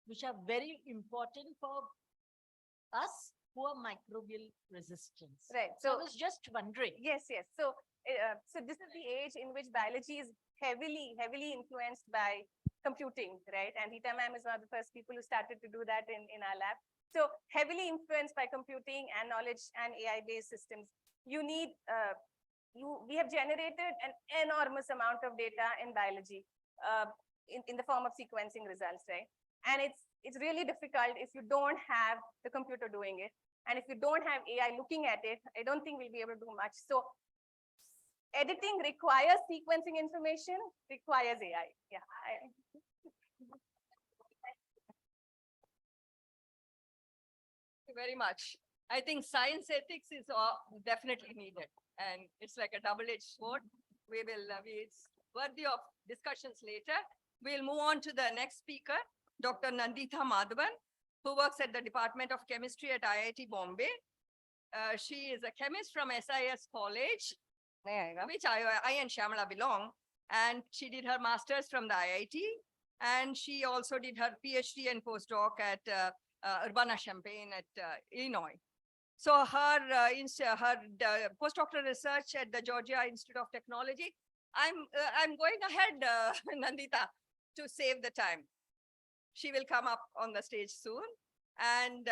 which are very important for us who are microbial resistance. Right. So I was just wondering. Yes. So this is the age in which biology is heavily influenced by computing, right? And Rita ma'am is one of the first people who started to do that in our lab. So heavily influenced by computing and knowledge and AI-based systems. You need, we have generated an enormous amount of data in biology in the form of sequencing results, right? And it's really difficult if you don't have the computer doing it. And if you don't have AI looking at it, I don't think we'll be able to do much. So editing requires sequencing information, requires AI. Yeah. Thank you very much. I think science ethics is definitely needed, and it's like a double-edged sword. It's worthy of discussions later. We'll move on to the next speaker, Dr. Nandita Madhavan, who works at the Department of Chemistry at IIT Bombay. She is a chemist from SIS College, which I and Shamala belong. And she did her master's from the IIT. And she also did her PhD and postdoc at Urbana-Champaign at Illinois. So her postdoctoral research at the Georgia Institute of Technology, I'm going ahead, Nandita, to save the time. She will come up on the stage soon. And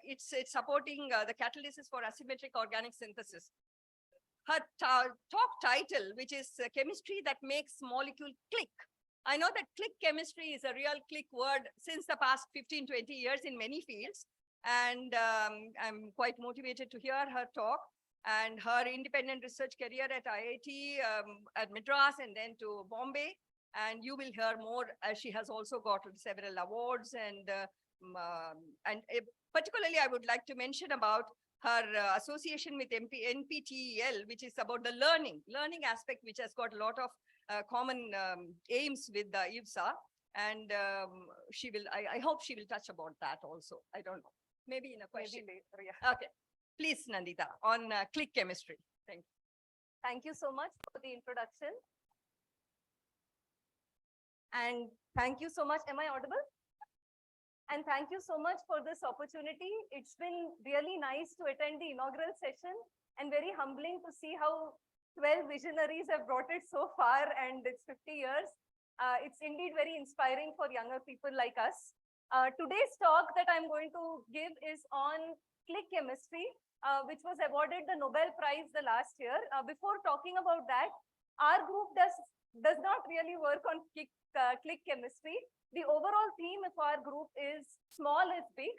it's supporting the catalysis for asymmetric organic synthesis. Her talk title, which is chemistry that makes molecule click. I know that click chemistry is a real click word since the past 15, 20 years in many fields. And I'm quite motivated to hear her talk and her independent research career at IIT, at Madras, and then to Bombay. And you will hear more, as she has also gotten several awards. And particularly, I would like to mention about her association with NPTEL, which is about the learning aspect, which has got a lot of common aims with the IVSA. And she will, I hope she will touch about that also. I don't know, maybe in a question. Maybe later, yeah. Okay, please, Nandita, on click chemistry. Thank you. Thank you so much for the introduction. And thank you so much. Am I audible? And thank you so much for this opportunity. It's been really nice to attend the inaugural session and very humbling to see how 12 visionaries have brought it so far, and it's 50 years. It's indeed very inspiring for younger people like us. Today's talk that I'm going to give is on click chemistry, which was awarded the Nobel Prize the last year. Before talking about that, our group does not really work on click chemistry. The overall theme of our group is small is big.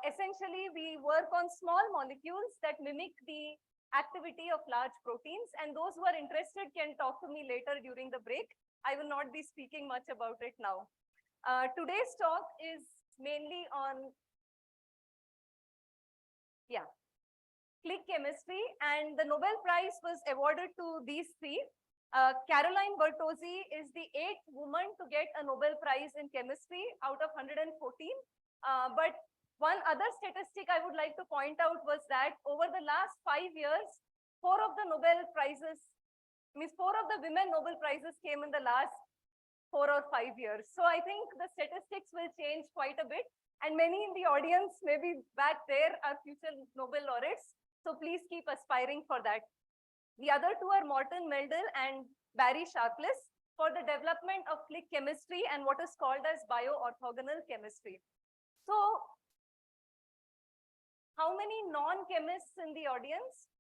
Essentially, we work on small molecules that mimic the activity of large proteins. And those who are interested can talk to me later during the break. I will not be speaking much about it now. Today's talk is mainly on, click chemistry. And the Nobel Prize was awarded to these three. Caroline Bertozzi is the 8th woman to get a Nobel Prize in chemistry out of 114. But one other statistic I would like to point out was that over the last 5 years, 4 of the Nobel Prizes, 4 of the women Nobel Prizes came in the last 4 or 5 years. So I think the statistics will change quite a bit. And many in the audience, maybe back there, are future Nobel laureates. So please keep aspiring for that. The other two are Morton Meldal and Barry Sharpless for the development of click chemistry and what is called as bio-orthogonal chemistry. So, how many non-chemists in the audience?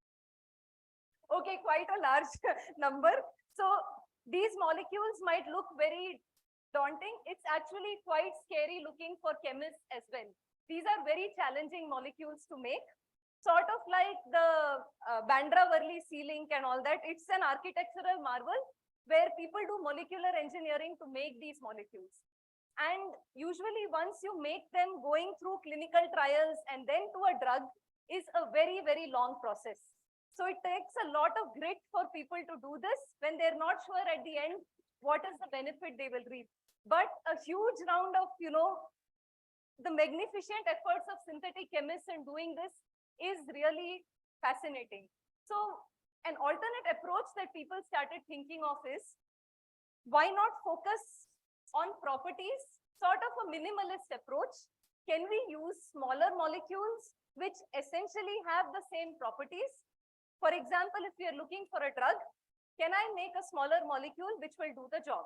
Okay, quite a large number. So, these molecules might look very daunting. It's actually quite scary looking for chemists as well. These are very challenging molecules to make. Sort of like the Bandra-Worli sea link and all that. It's an architectural marvel where people do molecular engineering to make these molecules. And usually once you make them, going through clinical trials and then to a drug is a very, very long process. So it takes a lot of grit for people to do this when they're not sure at the end what is the benefit they will reap. But a huge round of, the magnificent efforts of synthetic chemists in doing this is really fascinating. So an alternate approach that people started thinking of is, why not focus on properties, sort of a minimalist approach? Can we use smaller molecules which essentially have the same properties? For example, if we are looking for a drug, can I make a smaller molecule which will do the job?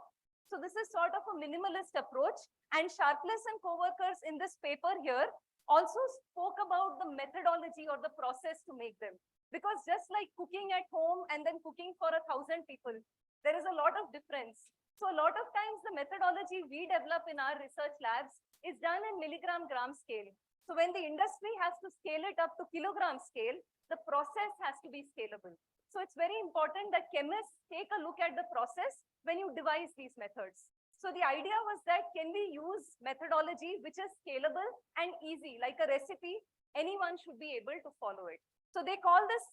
So this is sort of a minimalist approach, and Sharpless and co-workers in this paper here also spoke about the methodology or the process to make them. Because just like cooking at home and then cooking for 1,000 people, there is a lot of difference. So a lot of times the methodology we develop in our research labs is done in milligram-gram scale. So when the industry has to scale it up to kilogram scale, the process has to be scalable. So it's very important that chemists take a look at the process when you devise these methods. So the idea was that, can we use methodology which is scalable and easy, like a recipe, anyone should be able to follow it. So they call this,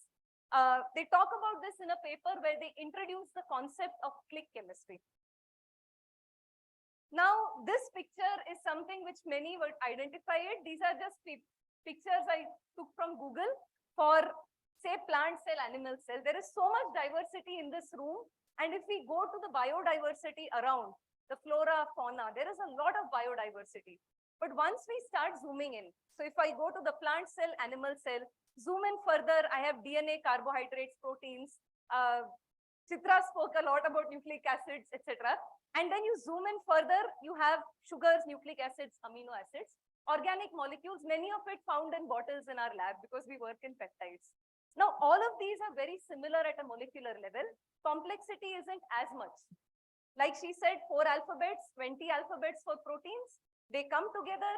they talk about this in a paper where they introduce the concept of click chemistry. Now, this picture is something which many would identify it. These are just pictures I took from Google for, say, plant cell, animal cell. There is so much diversity in this room. And if we go to the biodiversity around, the flora, fauna, there is a lot of biodiversity. But once we start zooming in, so if I go to the plant cell, animal cell, zoom in further, I have DNA, carbohydrates, proteins. Chitra spoke a lot about nucleic acids, etc. And then you zoom in further, you have sugars, nucleic acids, amino acids, organic molecules, many of it found in bottles in our lab because we work in peptides. Now, all of these are very similar at a molecular level. Complexity isn't as much. Like she said, 4 alphabets, 20 alphabets for proteins, they come together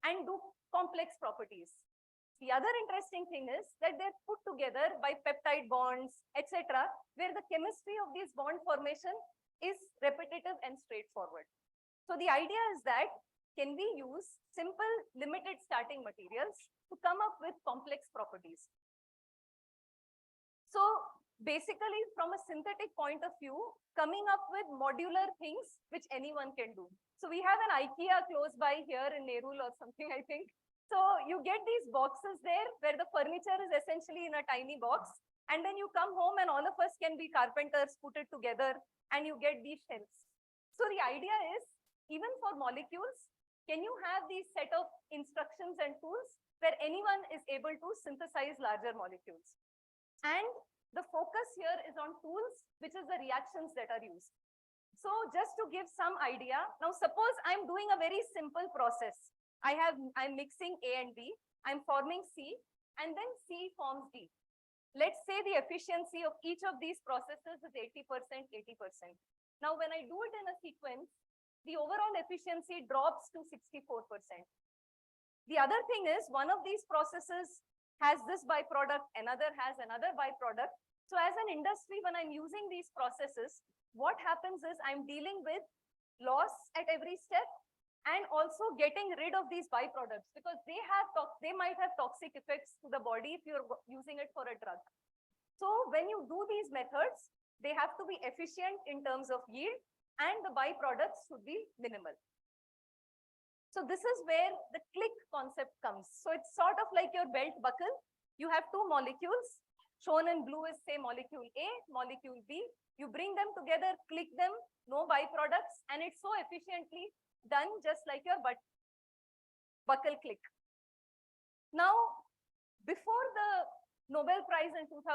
and do complex properties. The other interesting thing is that they're put together by peptide bonds, etc., where the chemistry of these bond formation is repetitive and straightforward. So the idea is that can we use simple limited starting materials to come up with complex properties? So basically, from a synthetic point of view, coming up with modular things which anyone can do. So we have an IKEA close by here in Nerul or something, I think. So you get these boxes there where the furniture is essentially in a tiny box. And then you come home and all of us can be carpenters, put it together, and you get these shelves. So the idea is, even for molecules, can you have these set of instructions and tools where anyone is able to synthesize larger molecules? And the focus here is on tools, which is the reactions that are used. So just to give some idea, now suppose I'm doing a very simple process. I'm mixing A and B, I'm forming C, and then C forms D. Let's say the efficiency of each of these processes is 80%, 80%. Now, when I do it in a sequence, the overall efficiency drops to 64%. The other thing is, one of these processes has this byproduct, another has another byproduct. So as an industry, when I'm using these processes, what happens is I'm dealing with loss at every step and also getting rid of these byproducts because they might have toxic effects to the body if you're using it for a drug. So when you do these methods, they have to be efficient in terms of yield and the byproducts should be minimal. So this is where the click concept comes. So it's sort of like your belt buckle. You have two molecules. Shown in blue is, say, molecule A, molecule B. You bring them together, click them, no byproducts, and it's so efficiently done just like your buckle click. Now, before the Nobel Prize in 2022,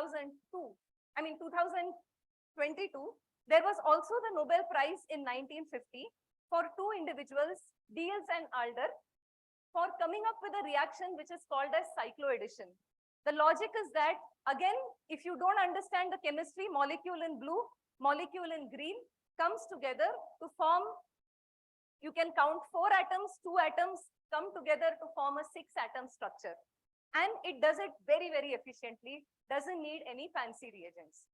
there was also the Nobel Prize in 1950 for two individuals, Diels and Alder, for coming up with a reaction which is called as cycloaddition. The logic is that, again, if you don't understand the chemistry, molecule in blue, molecule in green comes together to form, you can count 4 atoms, 2 atoms come together to form a 6-atom structure. And it does it very, very efficiently, doesn't need any fancy reagents.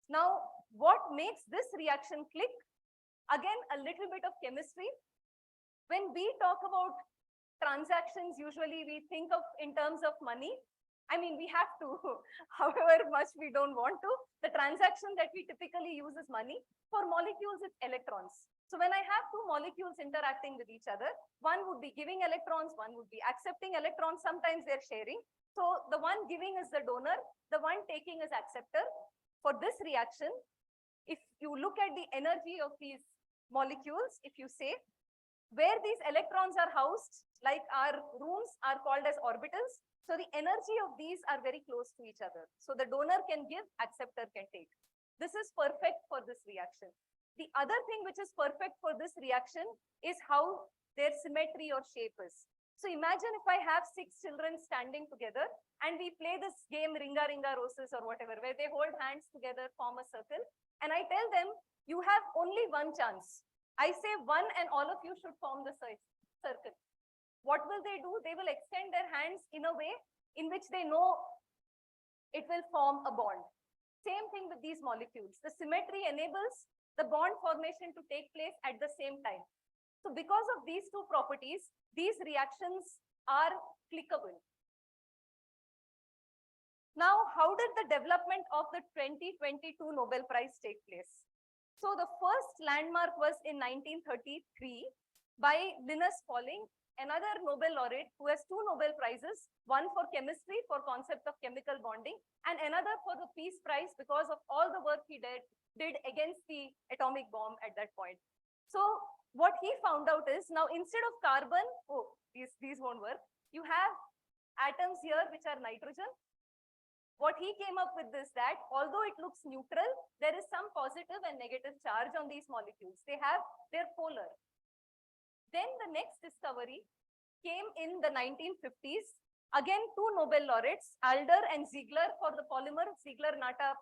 Now, what makes this reaction click? Again, a little bit of chemistry. When we talk about transactions, usually we think of in terms of money. I mean, we have to, however much we don't want to. The transaction that we typically use is money. For molecules, it's electrons. So when I have two molecules interacting with each other, one would be giving electrons, one would be accepting electrons. Sometimes they're sharing. So the one giving is the donor, the one taking is acceptor. For this reaction, if you look at the energy of these molecules, if you say, where these electrons are housed, like our rooms are called as orbitals. So the energy of these are very close to each other. So the donor can give, acceptor can take. This is perfect for this reaction. The other thing which is perfect for this reaction is how their symmetry or shape is. So imagine if I have 6 children standing together and we play this game Ringa Ringa Roses or whatever, where they hold hands together, form a circle. And I tell them, you have only one chance. I say one and all of you should form the circle. What will they do? They will extend their hands in a way in which they know it will form a bond. Same thing with these molecules. The symmetry enables the bond formation to take place at the same time. So because of these two properties, these reactions are clickable. Now, how did the development of the 2022 Nobel Prize take place? So the first landmark was in 1933, by Linus Pauling, another Nobel laureate who has 2 Nobel Prizes, one for chemistry for concept of chemical bonding and another for the Peace Prize because of all the work he did against the atomic bomb at that point. So what he found out is now instead of carbon, oh, these won't work. You have atoms here which are nitrogen. What he came up with is that although it looks neutral, there is some positive and negative charge on these molecules. They're polar. Then the next discovery came in the 1950s. Again, 2 Nobel laureates, Alder and Ziegler for the polymer. Ziegler-Natta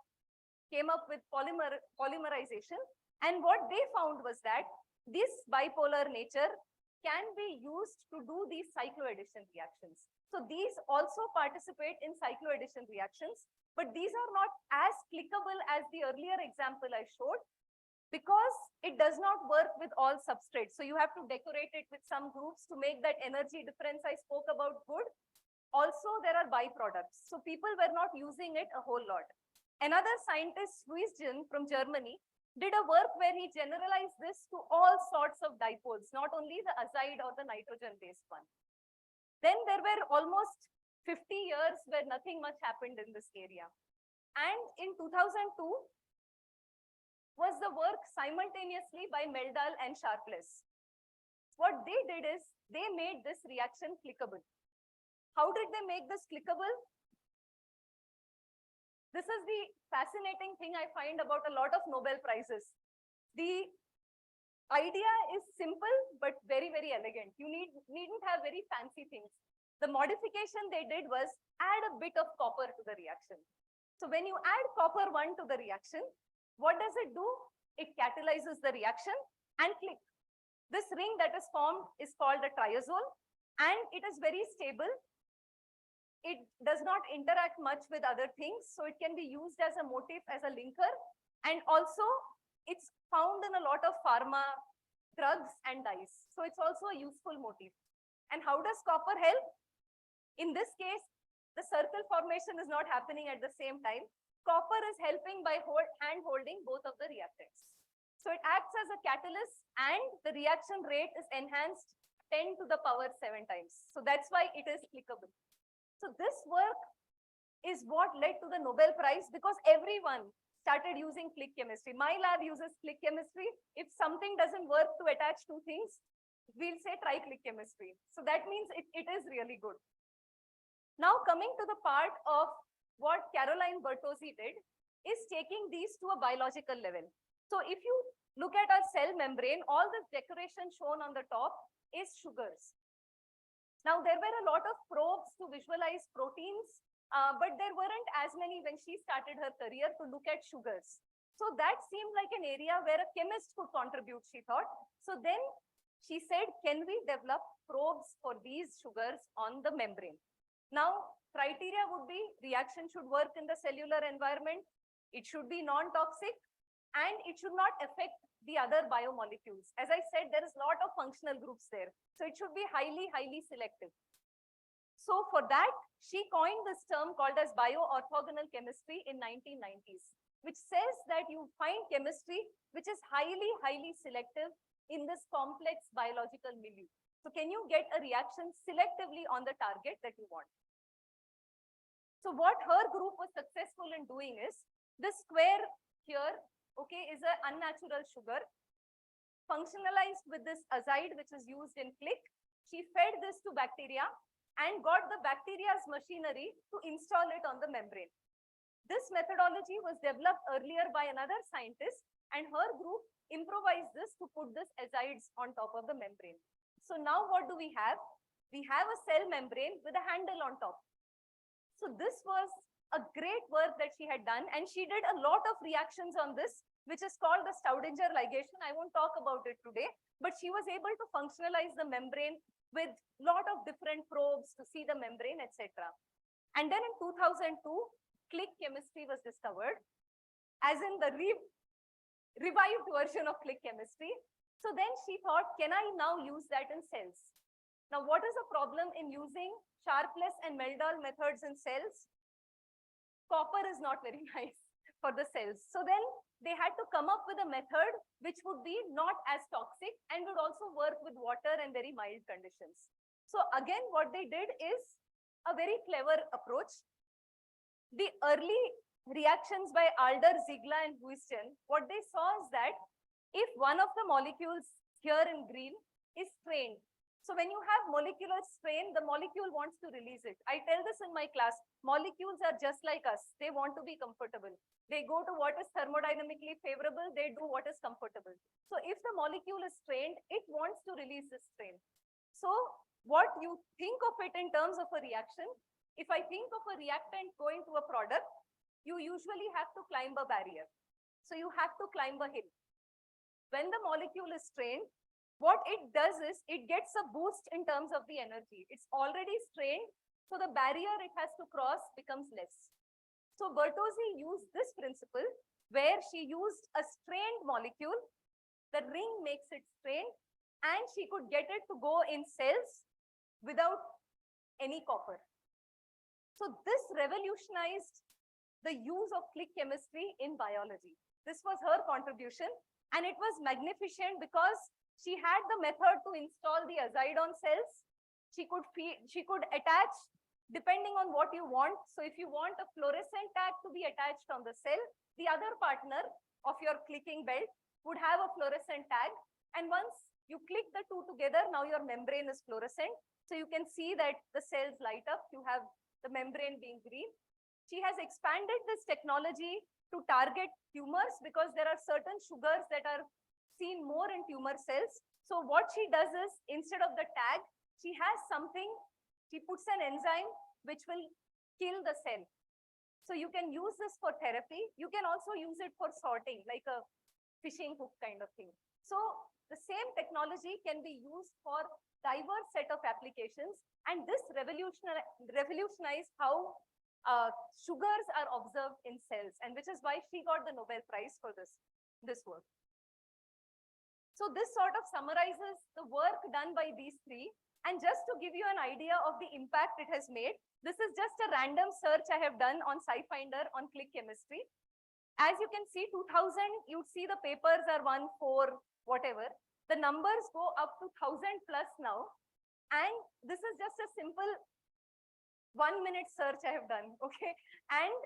came up with polymerization. And what they found was that this bipolar nature can be used to do these cycloaddition reactions. So these also participate in cycloaddition reactions, but these are not as clickable as the earlier example I showed, because it does not work with all substrates. So you have to decorate it with some groups to make that energy difference I spoke about good. Also, there are byproducts. So people were not using it a whole lot. Another scientist, Huijin from Germany, did a work where he generalized this to all sorts of dipoles, not only the azide or the nitrogen-based one. Then there were almost 50 years where nothing much happened in this area. And in 2002, was the work simultaneously by Meldal and Sharpless. What they did is they made this reaction clickable. How did they make this clickable? This is the fascinating thing I find about a lot of Nobel Prizes. The idea is simple, but very, very elegant. You needn't have very fancy things. The modification they did was add a bit of copper to the reaction. So when you add copper 1 to the reaction, what does it do? It catalyzes the reaction and click. This ring that is formed is called a triazole, and it is very stable. It does not interact much with other things, so it can be used as a motif, as a linker, and also it's found in a lot of pharma drugs and dyes. So it's also a useful motif. And how does copper help? In this case, the circle formation is not happening at the same time. Copper is helping by hand holding both of the reactants. So it acts as a catalyst and the reaction rate is enhanced 10 to the power 7 times. So that's why it is clickable. So this work is what led to the Nobel Prize, because everyone started using click chemistry. My lab uses click chemistry. If something doesn't work to attach 2 things, we'll say try click chemistry. So that means it is really good. Now coming to the part of what Caroline Bertozzi did is taking these to a biological level. So if you look at our cell membrane, all this decoration shown on the top is sugars. Now there were a lot of probes to visualize proteins, but there weren't as many when she started her career to look at sugars. So that seemed like an area where a chemist could contribute, she thought. So then she said, can we develop probes for these sugars on the membrane? Now, criteria would be reaction should work in the cellular environment, it should be non-toxic, and it should not affect the other biomolecules. As I said, there is a lot of functional groups there. So it should be highly, highly selective. So for that, she coined this term called as bioorthogonal chemistry in 1990s, which says that you find chemistry which is highly, highly selective in this complex biological milieu. So can you get a reaction selectively on the target that you want? So what her group was successful in doing is, this square here, okay, is an unnatural sugar, functionalized with this azide, which is used in click. She fed this to bacteria and got the bacteria's machinery to install it on the membrane. This methodology was developed earlier by another scientist, and her group improvised this to put this azides on top of the membrane. So now what do we have? We have a cell membrane with a handle on top. So this was a great work that she had done, and she did a lot of reactions on this, which is called the Staudinger ligation. I won't talk about it today, but she was able to functionalize the membrane with a lot of different probes to see the membrane, etc. And then in 2002, click chemistry was discovered, as in the revived version of click chemistry. So then she thought, can I now use that in cells? Now, what is the problem in using Sharpless and Meldal methods in cells? Copper is not very nice. for the cells. So then they had to come up with a method which would be not as toxic and would also work with water and very mild conditions. So again, what they did is a very clever approach. The early reactions by Alder, Ziegler, and Huiston, what they saw is that if one of the molecules here in green is strained, so when you have molecular strain, the molecule wants to release it. I tell this in my class, molecules are just like us. They want to be comfortable. They go to what is thermodynamically favorable, they do what is comfortable. So if the molecule is strained, it wants to release this strain. So what you think of it in terms of a reaction, if I think of a reactant going to a product, you usually have to climb a barrier. So you have to climb a hill. When the molecule is strained, what it does is it gets a boost in terms of the energy. It's already strained, so the barrier it has to cross becomes less. So Bertozzi used this principle where she used a strained molecule, the ring makes it strained, and she could get it to go in cells without any copper. So this revolutionized the use of click chemistry in biology. This was her contribution, and it was magnificent because she had the method to install the azide on cells. She could attach depending on what you want. So if you want a fluorescent tag to be attached on the cell, the other partner of your clicking belt would have a fluorescent tag. And once you click the two together, now your membrane is fluorescent. So you can see that the cells light up. You have the membrane being green. She has expanded this technology to target tumors because there are certain sugars that are seen more in tumor cells. So what she does is, instead of the tag, she has something, she puts an enzyme which will kill the cell. So you can use this for therapy. You can also use it for sorting, like a fishing hook kind of thing. So the same technology can be used for diverse set of applications, and this revolutionized how sugars are observed in cells, and which is why she got the Nobel Prize for this work. So this sort of summarizes the work done by these three. And just to give you an idea of the impact it has made, this is just a random search I have done on SciFinder on click chemistry. As you can see, 2000, you'd see the papers are 1, 4, whatever. The numbers go up to 1000 plus now. And this is just a simple 1-minute search I have done, okay? And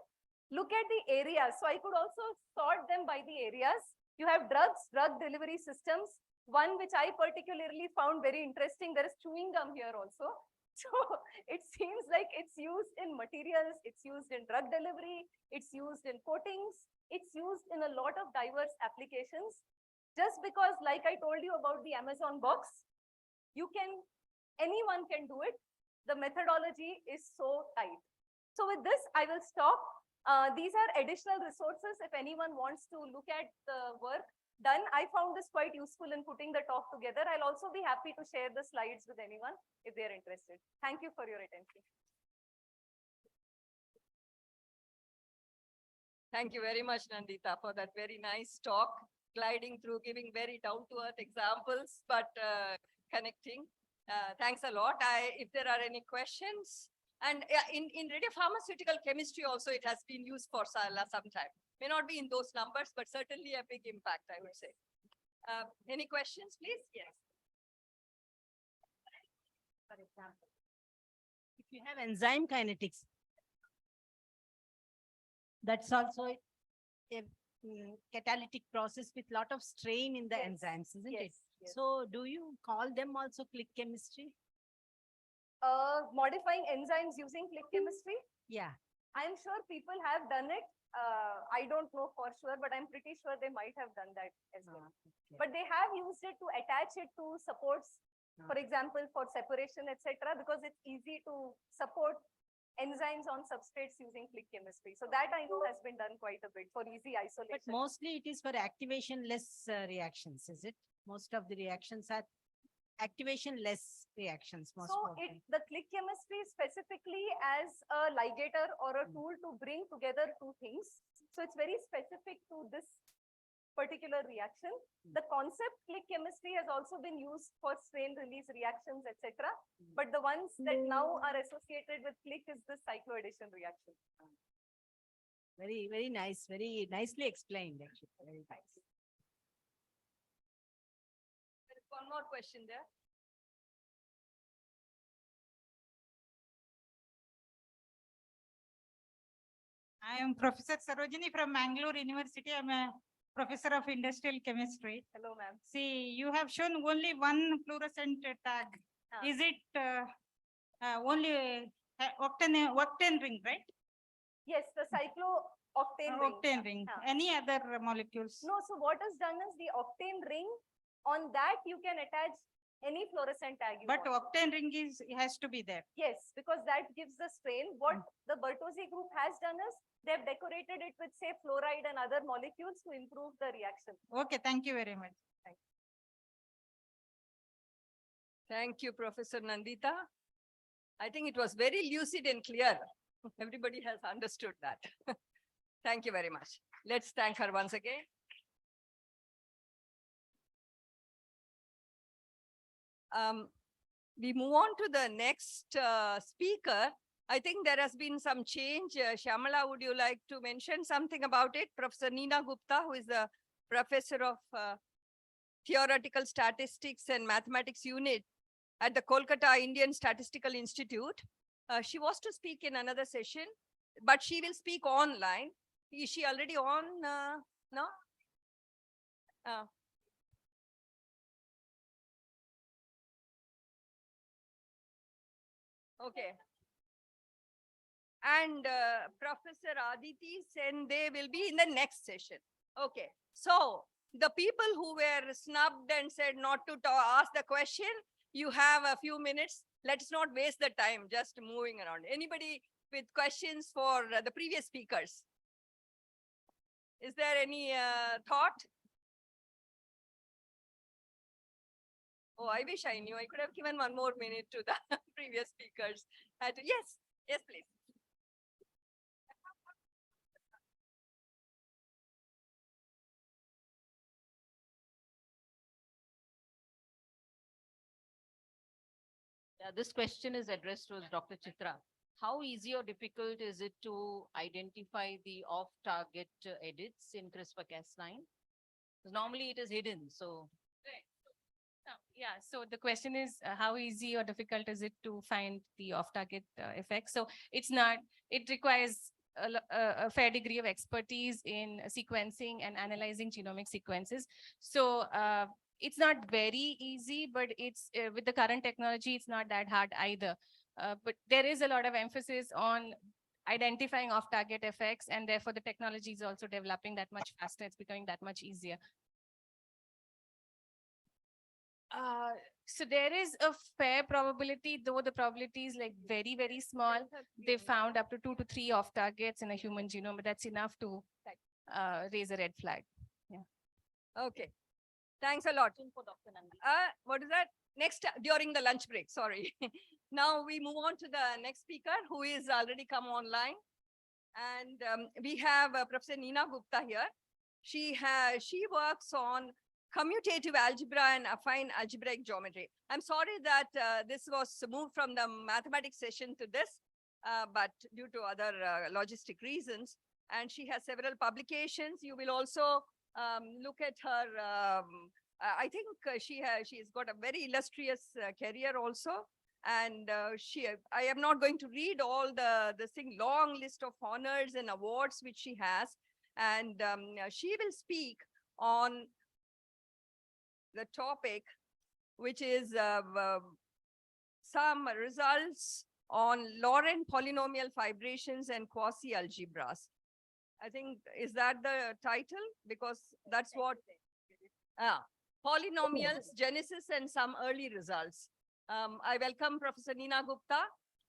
look at the areas. So I could also sort them by the areas. You have drugs, drug delivery systems. One which I particularly found very interesting, there is chewing gum here also. So it seems like it's used in materials, it's used in drug delivery, it's used in coatings, it's used in a lot of diverse applications. Just because, like I told you about the Amazon box, anyone can do it. The methodology is so tight. So with this, I will stop. These are additional resources if anyone wants to look at the work done. I found this quite useful in putting the talk together. I'll also be happy to share the slides with anyone if they're interested. Thank you for your attention. Thank you very much, Nandita, for that very nice talk, gliding through, giving very down-to-earth examples, but connecting. Thanks a lot. If there are any questions, and in radiopharmaceutical chemistry also, it has been used for some time. May not be in those numbers, but certainly a big impact, I would say. Any questions, please? Yes. For example, if you have enzyme kinetics, that's also a catalytic process with lot of strain in the Yes. enzymes, isn't it? Yes. So do you call them also click chemistry? Modifying enzymes using click chemistry? Yeah. I'm sure people have done it. I don't know for sure, but I'm pretty sure they might have done that as well. Okay. But they have used it to attach it to supports, for example, for separation, etc., because it's easy to support enzymes on substrates using click chemistry. So that I know has been done quite a bit for easy isolation. But mostly it is for activation-less reactions, is it? Most of the reactions are activation-less reactions. Most So of them. the click chemistry specifically as a ligator or a tool to bring together two things. So it's very specific to this particular reaction. The concept click chemistry has also been used for strain release reactions, etc. But the ones that now are associated with click is the cycloaddition reaction. Very, very nice, very nicely explained, actually. Very nice. There is one more question there. I am Professor Sarojini from Mangalore University. I'm a professor of industrial chemistry. Hello, ma'am. See, you have shown only one fluorescent tag. Ah. Is it only octane ring, right? Yes, the cyclooctane ring. Octane ring. Ah. Any other molecules? No, so what is done is the octane ring, on that you can attach any fluorescent tag you But want. octane ring has to be there. Yes, because that gives the strain. What the Bertozzi group has done is they've decorated it with, say, fluoride and other molecules to improve the reaction. Okay, thank you very much. Thank you, Professor Nandita. I think it was very lucid and clear. Everybody has understood that. Thank you very much. Let's thank her once again. We move on to the next speaker. I think there has been some change. Shyamala, would you like to mention something about it? Professor Neena Gupta, who is the professor of Theoretical Statistics and Mathematics Unit at the Kolkata Indian Statistical Institute. She was to speak in another session, but she will speak online. Is she already on? No? Okay. And Professor Aditi Sen, they will be in the next session. Okay. So the people who were snubbed and said not to ask the question, you have a few minutes. Let's not waste the time just moving around. Anybody with questions for the previous speakers? Is there any thought? Oh, I wish I knew. I could have given one more minute to the previous speakers. Yes, yes, please. Yeah, this question is addressed to Dr. Chitra. How easy or difficult is it to identify the off-target edits in CRISPR-Cas9? Because normally it is hidden, so. Yeah, so the question is how easy or difficult is it to find the off-target effects? So it's not, it requires a fair degree of expertise in sequencing and analyzing genomic sequences. So it's not very easy, but it's with the current technology, it's not that hard either. But there is a lot of emphasis on identifying off-target effects, and therefore the technology is also developing that much faster. It's becoming that much easier. So there is a fair probability, though the probability is like very, very small. They found up to 2 to 3 off targets in a human genome, but that's enough to raise a red flag. Yeah. Okay. Thanks a lot. What is that? Next, during the lunch break, sorry. Now we move on to the next speaker who is already come online. And we have Professor Neena Gupta here. She works on commutative algebra and affine algebraic geometry. I'm sorry that this was moved from the mathematics session to this, but due to other logistic reasons. And she has several publications. You will also look at her. I think she's got a very illustrious career also. And I am not going to read all the long list of honors and awards which she has. And she will speak on the topic, which is some results on Laurent polynomial fibrations and quasi-algebras. I think, is that the title? Because that's what, polynomials, genesis, and some early results. I welcome Professor Neena Gupta.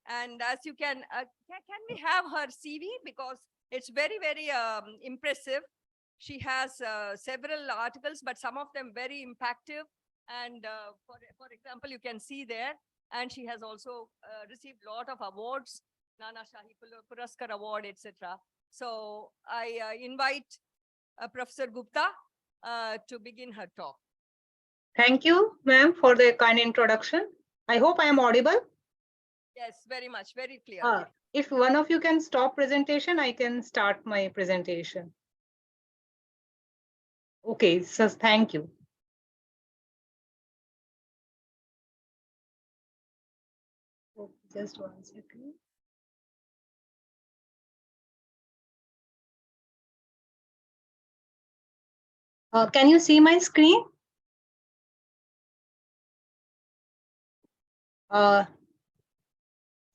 And as you can we have her CV? Because it's very, very impressive. She has several articles, but some of them very impactful. And for example, you can see there, and she has also received a lot of awards, Nana Shahi Puraskar Award, etc. So I invite Professor Gupta to begin her talk. Thank you, ma'am, for the kind introduction. I hope I am audible. Yes, very much, very clear. if one of you can stop presentation, I can start my presentation. Okay, so thank you. Oh, just 1 second. Can you see my screen?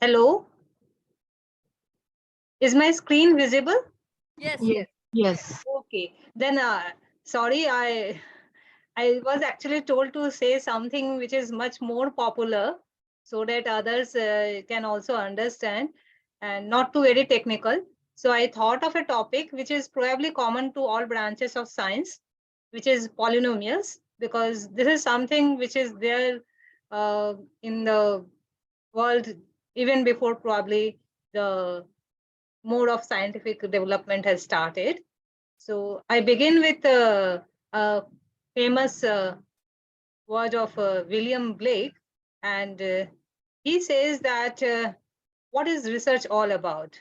Hello? Is my screen visible? Yes. Yes. Yes. Okay, then sorry, I was actually told to say something which is much more popular so that others can also understand and not too very technical. So I thought of a topic which is probably common to all branches of science, which is polynomials, because this is something which is there in the world even before probably the mode of scientific development has started. So I begin with a famous word of William Blake, and he says that what is research all about?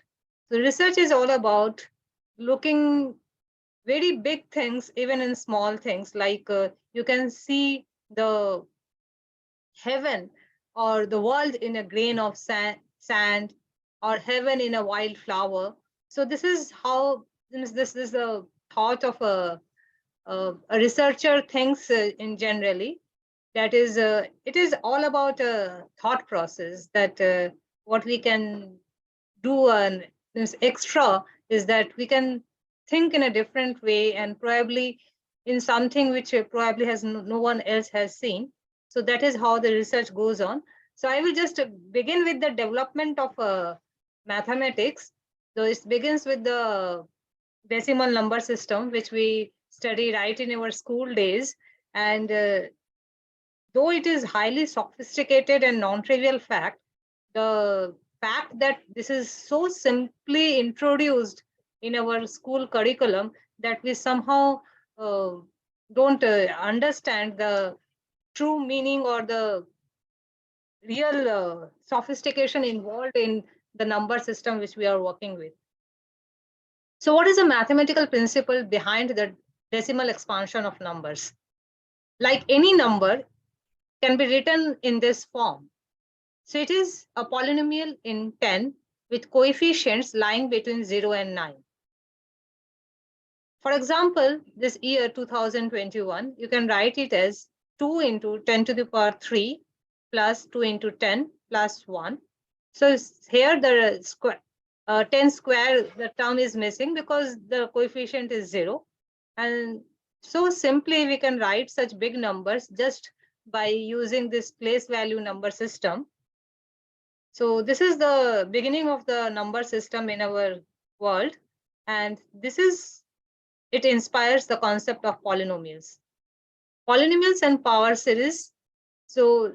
So research is all about looking very big things, even in small things, like you can see the heaven or the world in a grain of sand or heaven in a wildflower. So this is how this is the thought of a researcher thinks in generally. That is, it is all about a thought process that what we can do and this extra is that we can think in a different way and probably in something which probably has no one else has seen. So that is how the research goes on. So I will just begin with the development of mathematics. So it begins with the decimal number system, which we study right in our school days. And though it is highly sophisticated and non-trivial fact, the fact that this is so simply introduced in our school curriculum that we somehow don't understand the true meaning or the real sophistication involved in the number system which we are working with. So what is the mathematical principle behind the decimal expansion of numbers? Like any number can be written in this form. So it is a polynomial in 10 with coefficients lying between 0 and 9. For example, this year 2021, you can write it as 2 into 10 to the power 3 plus 2 into 10 plus 1. So here the square, 10 square, the term is missing because the coefficient is 0. And so simply we can write such big numbers just by using this place value number system. So this is the beginning of the number system in our world. And it inspires the concept of polynomials. Polynomials and power series. So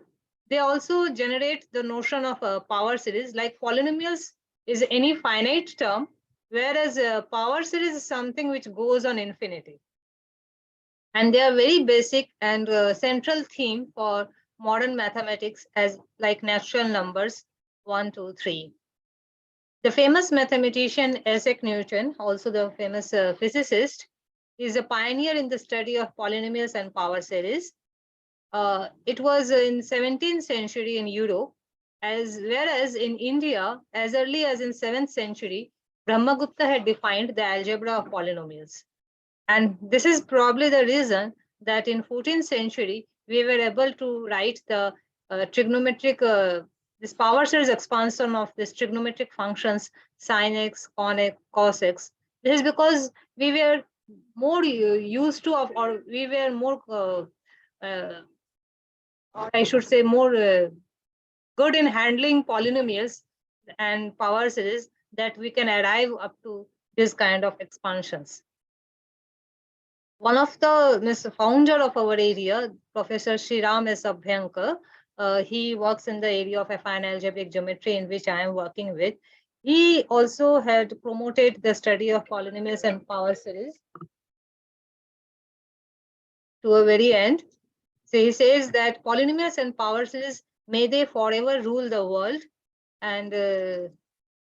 they also generate the notion of a power series. Like polynomials is any finite term, whereas a power series is something which goes on infinity. And they are very basic and central theme for modern mathematics as like natural numbers 1, 2, 3. The famous mathematician Isaac Newton, also the famous physicist, is a pioneer in the study of polynomials and power series. It was in 17th century in Europe, whereas in India, as early as in 7th century, Brahmagupta had defined the algebra of polynomials. And this is probably the reason that in 14th century, we were able to write the trigonometric, this power series expansion of this trigonometric functions, sin x, con x, cos x. This is because we were more used to, or we were more, or I should say more good in handling polynomials and power series that we can arrive up to this kind of expansions. One of the founder of our area, Professor Sriram S. Abhyankar, he works in the area of affine algebraic geometry in which I am working with. He also had promoted the study of polynomials and power series to a very end. So he says that polynomials and power series, may they forever rule the world. And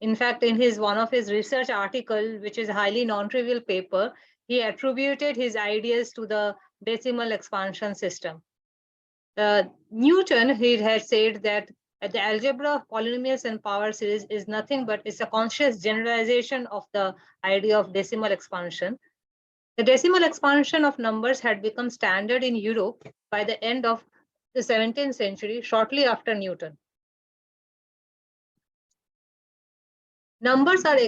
In fact, in one of his research article, which is a highly non-trivial paper, he attributed his ideas to the decimal expansion system. Newton, he had said that the algebra of polynomials and power series is nothing but it's a conscious generalization of the idea of decimal expansion. The decimal expansion of numbers had become standard in Europe by the end of the 17th century, shortly after Newton. Numbers are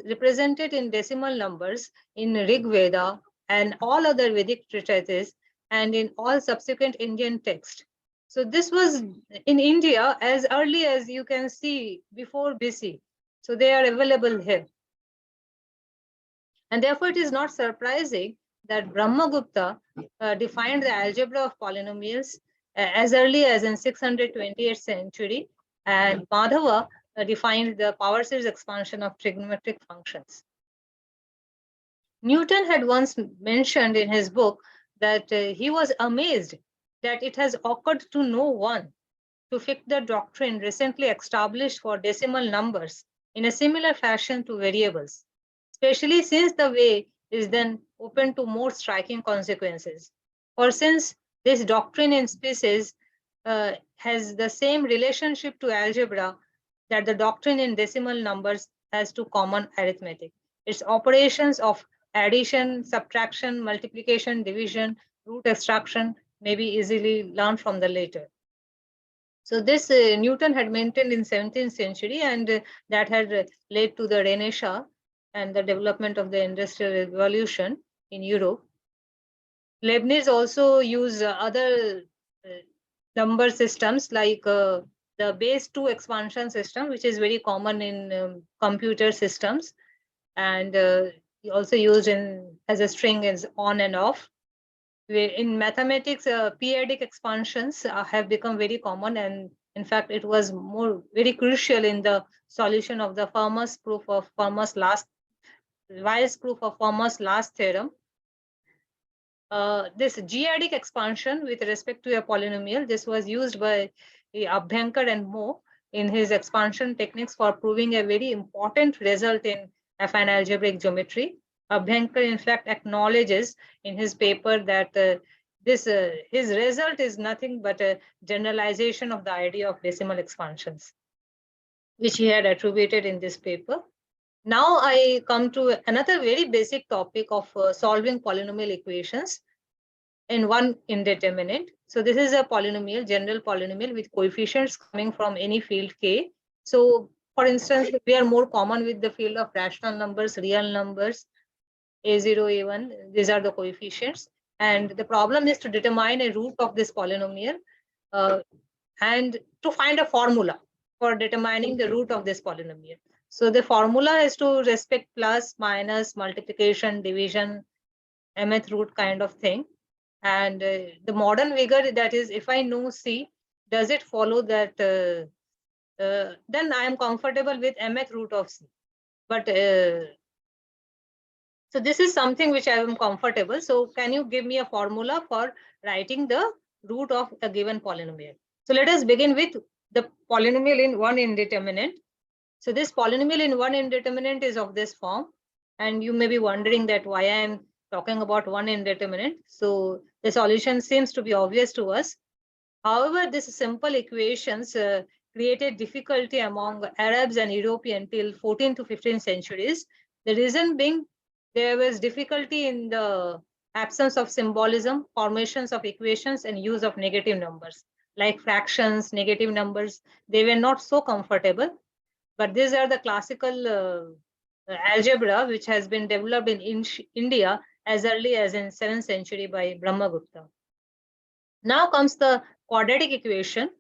represented in decimal numbers in Rig Veda and all other Vedic treatises and in all subsequent Indian texts. So this was in India as early as you can see before BC. So they are available here. And therefore it is not surprising that Brahmagupta defined the algebra of polynomials as early as in 628th century, and Madhava defined the power series expansion of trigonometric functions. Newton had once mentioned in his book that he was amazed that it has occurred to no one to fit the doctrine recently established for decimal numbers in a similar fashion to variables, especially since the way is then open to more striking consequences. For since this doctrine in species has the same relationship to algebra that the doctrine in decimal numbers has to common arithmetic. Its operations of addition, subtraction, multiplication, division, root extraction may be easily learned from the later. So this Newton had maintained in 17th century, and that had led to the Renaissance and the development of the Industrial Revolution in Europe. Leibniz also used other number systems like the base 2 expansion system, which is very common in computer systems, and also used as a string is on and off. In mathematics, periodic expansions have become very common, and in fact, it was very crucial in the solution of the Weier's proof of Fermat's last theorem. This g-adic expansion with respect to a polynomial, this was used by Abhyankar and Moe in his expansion techniques for proving a very important result in affine algebraic geometry. Abhyankar, in fact, acknowledges in his paper that his result is nothing but a generalization of the idea of decimal expansions, which he had attributed in this paper. Now I come to another very basic topic of solving polynomial equations in one indeterminate. So this is a polynomial, general polynomial with coefficients coming from any field K. So for instance, we are more common with the field of rational numbers, real numbers, A0, A1, these are the coefficients. And the problem is to determine a root of this polynomial and to find a formula for determining the root of this polynomial. So the formula is to respect plus, minus, multiplication, division, mth root kind of thing. And the modern vigor, that is, if I know C, does it follow that then I am comfortable with mth root of C. But so this is something which I am comfortable. So can you give me a formula for writing the root of a given polynomial? So let us begin with the polynomial in one indeterminate. So this polynomial in one indeterminate is of this form. And you may be wondering that why I am talking about one indeterminate. So the solution seems to be obvious to us. However, these simple equations created difficulty among Arabs and Europeans till 14th to 15th centuries. The reason being there was difficulty in the absence of symbolism, formations of equations, and use of negative numbers. Like fractions, negative numbers, they were not so comfortable. But these are the classical algebra which has been developed in India as early as in 7th century by Brahmagupta. Now comes the quadratic equation.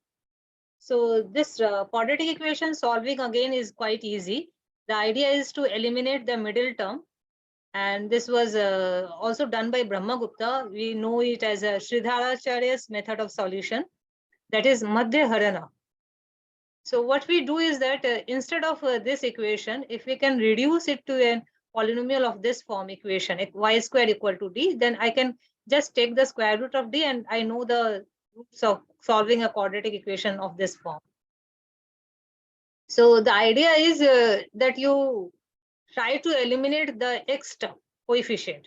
So this quadratic equation solving again is quite easy. The idea is to eliminate the middle term. And this was also done by Brahmagupta. We know it as a Sridharacharya's method of solution. That is Madhya Harana. So what we do is that instead of this equation, if we can reduce it to a polynomial of this form equation, y square equal to d, then I can just take the square root of d and I know the roots of solving a quadratic equation of this form. So the idea is that you try to eliminate the x term coefficient.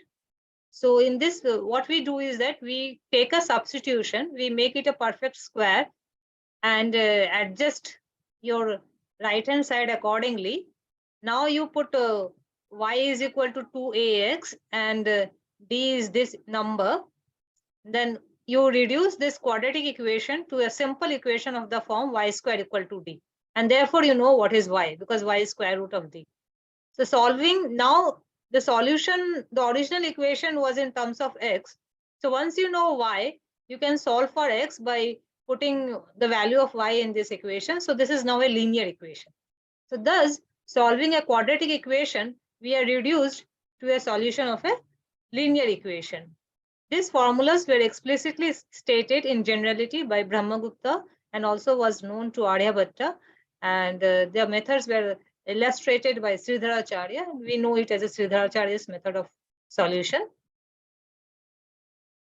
So in this, what we do is that we take a substitution, we make it a perfect square and adjust your right hand side accordingly. Now you put y is equal to 2ax and d is this number. Then you reduce this quadratic equation to a simple equation of the form y square equal to d. And therefore you know what is y, because y is square root of d. So solving now, the solution, the original equation was in terms of x. So once you know y, you can solve for x by putting the value of y in this equation. So this is now a linear equation. So thus, solving a quadratic equation, we are reduced to a solution of a linear equation. These formulas were explicitly stated in generality by Brahmagupta and also was known to Aryabhatta, and their methods were illustrated by Sridharacharya. We know it as a Sridharacharya's method of solution.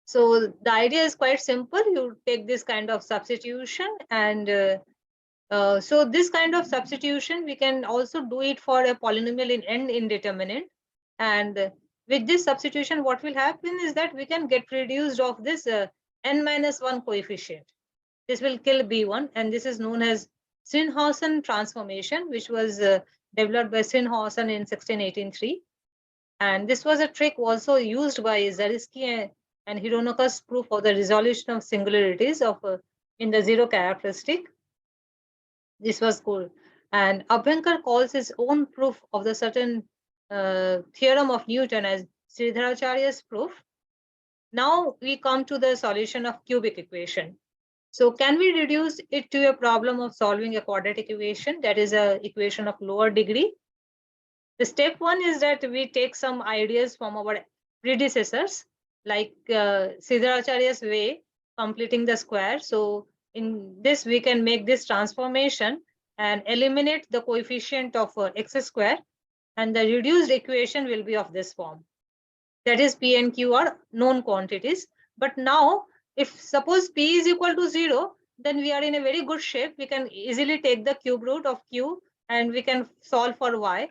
So the idea is quite simple. You take this kind of substitution, and so this kind of substitution, we can also do it for a polynomial in n indeterminate. And with this substitution, what will happen is that we can get reduced of this n-1 coefficient. This will kill B1, and this is known as Srinhausen transformation, which was developed by Srinhausen in 1683. And this was a trick also used by Zariski and Hironaka's proof of the resolution of singularities of in the zero characteristic. This was cool. And Abhyankar calls his own proof of the certain theorem of Newton as Sridharacharya's proof. Now we come to the solution of cubic equation. So can we reduce it to a problem of solving a quadratic equation, that is a equation of lower degree? The step one is that we take some ideas from our predecessors, like Sridharacharya's way, completing the square. So in this, we can make this transformation and eliminate the coefficient of x square, and the reduced equation will be of this form. That is, P and Q are known quantities. But now, if suppose P is equal to 0, then we are in a very good shape. We can easily take the cube root of Q and we can solve for Y.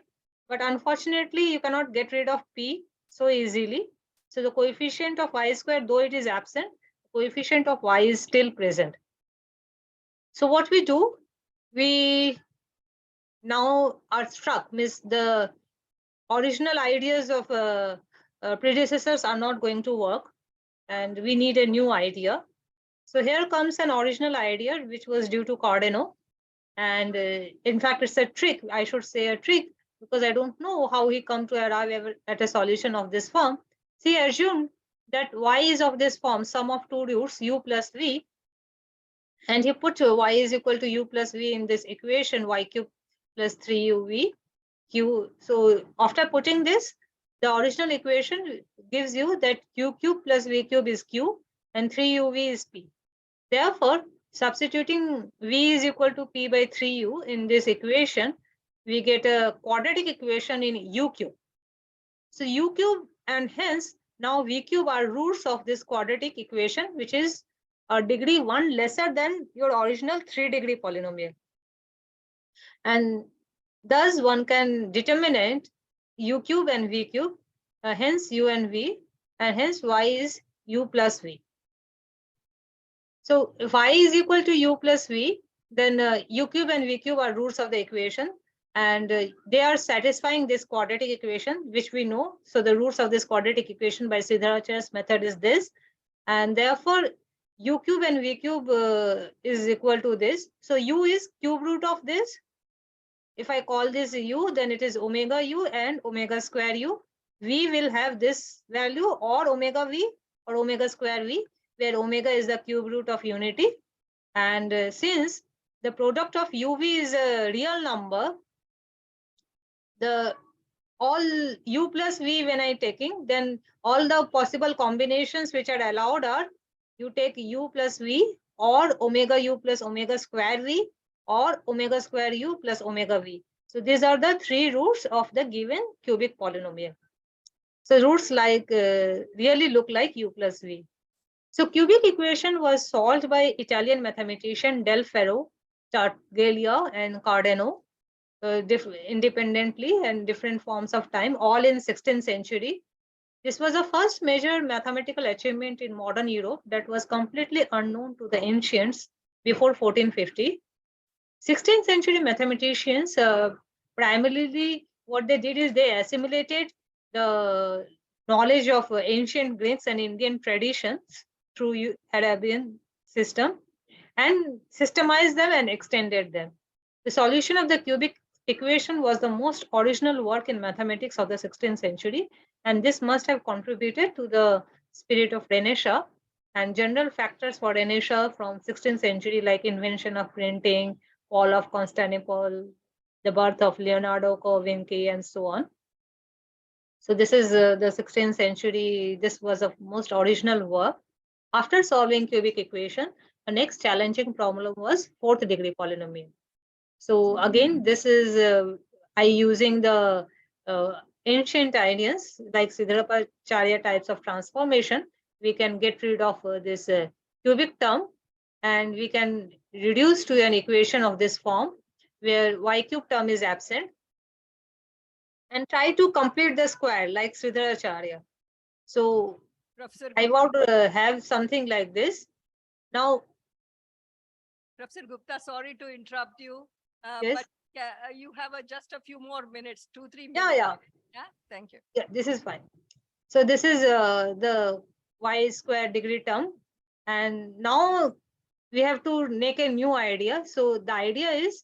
But unfortunately, you cannot get rid of P so easily. So the coefficient of Y square, though it is absent, coefficient of Y is still present. So what we do, we now are struck, means the original ideas of predecessors are not going to work, and we need a new idea. So here comes an original idea which was due to Cardano, and in fact it's a trick, I should say a trick, because I don't know how he come to arrive at a solution of this form. He assumed that y is of this form, sum of two roots u plus v, and he put y is equal to u plus v in this equation, y cube plus 3uv q. So after putting this, the original equation gives you that q cube plus v cube is q and 3uv is p. Therefore, substituting v is equal to p by 3u in this equation, we get a quadratic equation in u cube. So u cube and hence now v cube are roots of this quadratic equation, which is a degree 1 lesser than your original 3-degree polynomial. And thus one can determine u cube and v cube, hence u and v, and hence y is u plus v. So if y is equal to u plus v, then u cube and v cube are roots of the equation, and they are satisfying this quadratic equation, which we know. So the roots of this quadratic equation by Sridharacharya's method is this, and therefore u cube and v cube is equal to this. So u is cube root of this. If I call this u, then it is omega u and omega square u. V will have this value, or omega v or omega square v, where omega is the cube root of unity. And since the product of uv is a real number, the all u plus v when I taking, then all the possible combinations which are allowed are you take u plus v, or omega u plus omega square v, or omega square u plus omega v. So these are the three roots of the given cubic polynomial. So roots like really look like u plus v. So cubic equation was solved by Italian mathematician Del Ferro, Tartaglia, and Cardano. independently and different forms of time, all in 16th century. This was the first major mathematical achievement in modern Europe that was completely unknown to the ancients before 1450. 16th century mathematicians, primarily what they did is they assimilated the knowledge of ancient Greeks and Indian traditions through Arabian system and systemized them and extended them. The solution of the cubic equation was the most original work in mathematics of the 16th century, and this must have contributed to the spirit of Renaissance and general factors for Renaissance from 16th century, like invention of printing, fall of Constantinople, the birth of Leonardo da Vinci, and so on. So this is the 16th century. This was a most original work. After solving cubic equation, the next challenging problem was fourth degree polynomial. So again, this is I using the ancient ideas like Siddharacharya types of transformation. We can get rid of this cubic term, and we can reduce to an equation of this form where y cube term is absent, and try to complete the square like Siddharacharya. So Professor I Gupta, want to have something like this. Now, Professor Gupta, sorry to interrupt you, yes, but you have just a few more minutes, 2-3 minutes. yeah, Yeah, thank you. yeah, this is fine. So this is the y square degree term. And now we have to make a new idea. So the idea is,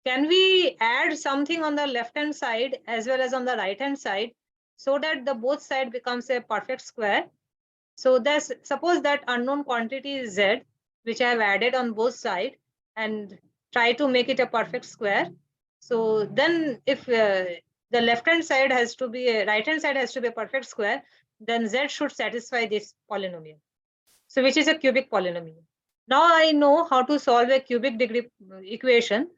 can we add something on the left hand side as well as on the right hand side so that the both side becomes a perfect square? So that's, suppose that unknown quantity is z, which I have added on both sides, and try to make it a perfect square. So then if the left hand side has to be a right hand side has to be a perfect square, then z should satisfy this polynomial. So which is a cubic polynomial. Now I know how to solve a cubic degree equation.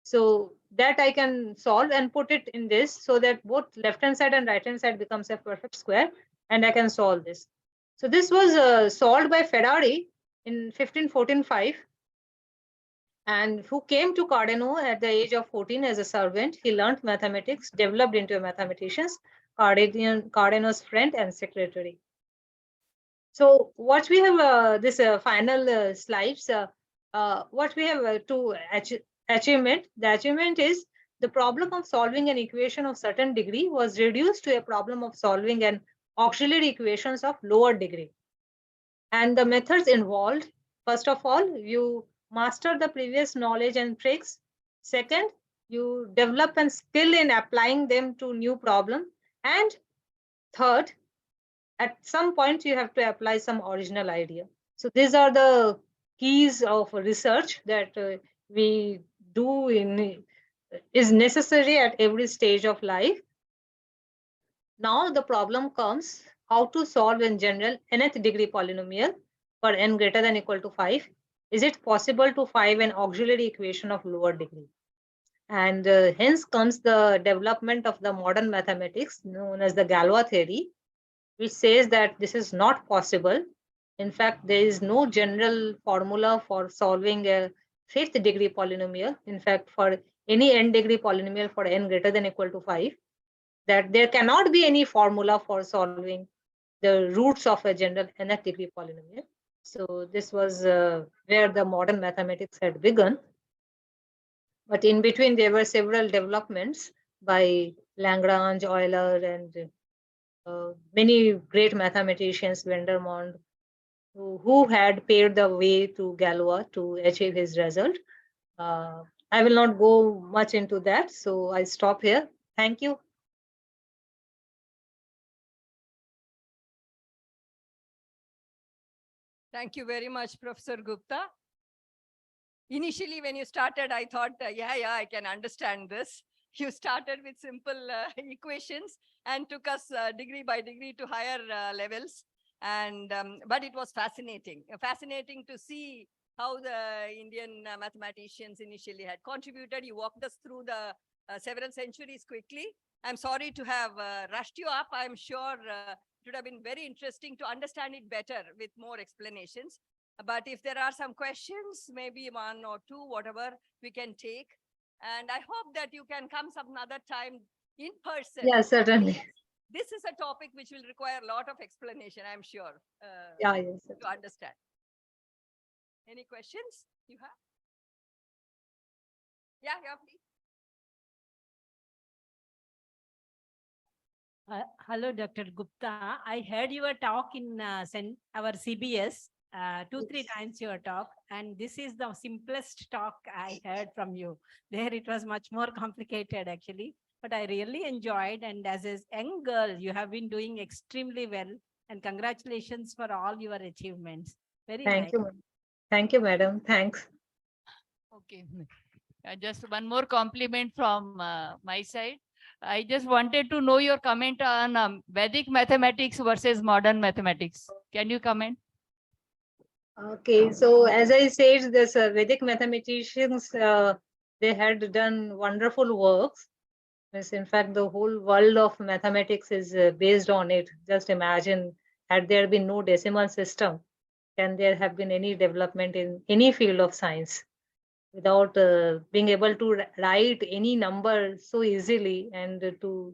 So that I can solve and put it in this so that both left hand side and right hand side becomes a perfect square, and I can solve this. So this was solved by Ferrari in 1545, and who came to Cardano at the age of 14 as a servant. He learned mathematics, developed into a mathematician, Cardano's friend and secretary. So what we have, this final slides, what we have to achievement, the achievement is the problem of solving an equation of certain degree was reduced to a problem of solving an auxiliary equations of lower degree. And the methods involved, first of all, you master the previous knowledge and tricks. Second, you develop and skill in applying them to new problem. And third, at some point you have to apply some original idea. So these are the keys of research that we do is necessary at every stage of life. Now the problem comes how to solve in general nth degree polynomial for n greater than equal to 5. Is it possible to find an auxiliary equation of lower degree? And hence comes the development of the modern mathematics known as the Galois theory, which says that this is not possible. In fact, there is no general formula for solving a fifth degree polynomial. In fact, for any n degree polynomial for n greater than equal to 5, that there cannot be any formula for solving the roots of a general nth degree polynomial. So this was where the modern mathematics had begun. But in between, there were several developments by Lagrange, Euler, and many great mathematicians, Vandermonde, who had paved the way to Galois to achieve his result. I will not go much into that, so I stop here. Thank you. Thank you very much, Professor Gupta. Initially, when you started, I thought, yeah, I can understand this. You started with simple equations and took us degree by degree to higher levels. And but it was fascinating to see how the Indian mathematicians initially had contributed. You walked us through the several centuries quickly. I'm sorry to have rushed you up. I'm sure it would have been very interesting to understand it better with more explanations. But if there are some questions, maybe one or two, whatever we can take. And I hope that you can come some other time in person. Yeah, certainly. This is a topic which will require a lot of explanation, I'm sure, Yeah, yes. to understand. Any questions you have? Yeah, please. Hello, Dr. Gupta. I heard your talk in our CBS, 2-3 times your talk, and this is the simplest talk I heard from you. There it was much more complicated actually, but I really enjoyed, and as a young girl, you have been doing extremely well, and congratulations for all your achievements. Very Thank nice. you. Thank you, madam. Thanks. Okay. Just one more compliment from my side. I just wanted to know your comment on Vedic mathematics versus modern mathematics. Can you comment? Okay, so as I said, this Vedic mathematicians, they had done wonderful works. Yes, in fact, the whole world of mathematics is based on it. Just imagine, had there been no decimal system, can there have been any development in any field of science without being able to write any number so easily, and to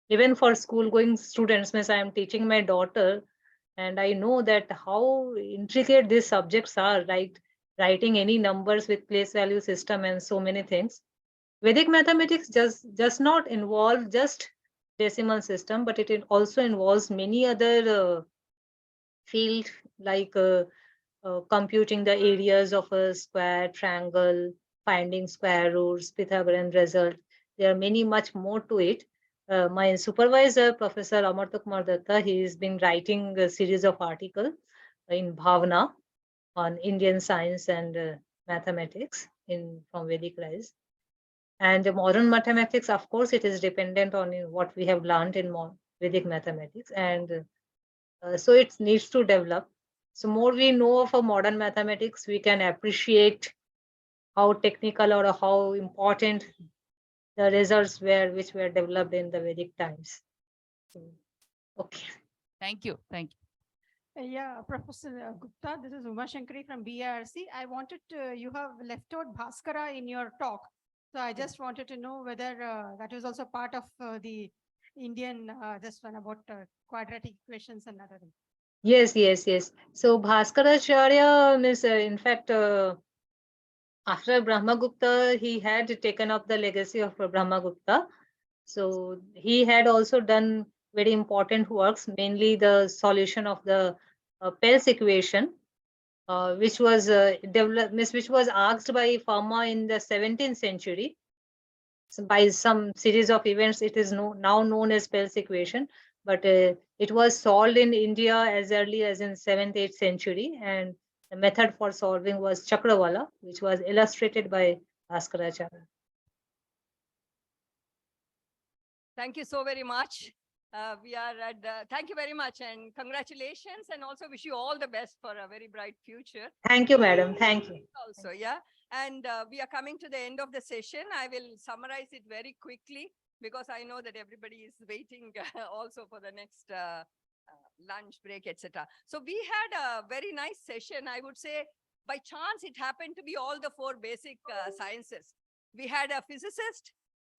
even for school going students, means I am teaching my daughter, and I know that how intricate these subjects are, right? Writing any numbers with place value system and so many things. Vedic mathematics does not involve just decimal system, but it also involves many other fields like computing the areas of a square, triangle, finding square roots, Pythagorean result. There are many much more to it. My supervisor, Professor Amartya Kumar Datta, he has been writing a series of articles in Bhavana on Indian science and mathematics from Vedic rise. And the modern mathematics, of course, it is dependent on what we have learned in Vedic mathematics. And so it needs to develop. So more we know of a modern mathematics, we can appreciate how technical or how important the results were which were developed in the Vedic times. So, okay. Thank you. Thank you. Yeah, Professor Gupta, this is Uma Shankari from BRC. I wanted to, you have left out Bhaskara in your talk. So I just wanted to know whether that was also part of the Indian, this one about quadratic equations and other things. Yes. So Bhaskaracharya is, in fact, after Brahmagupta, he had taken up the legacy of Brahmagupta. So he had also done very important works, mainly the solution of the Pell's equation, which was developed, which was asked by Fermat in the 17th century. So by some series of events, it is now known as Pell's equation, but it was solved in India as early as in 7th, 8th century, and the method for solving was Chakravala, which was illustrated by Bhaskaracharya. Thank you so very much. We are at, thank you very much and congratulations, and also wish you all the best for a very bright future. Thank you, madam. Thank you. Also, yeah. And we are coming to the end of the session. I will summarize it very quickly because I know that everybody is waiting also for the next lunch break, etc. So we had a very nice session. I would say by chance, it happened to be all the 4 basic sciences. We had a physicist,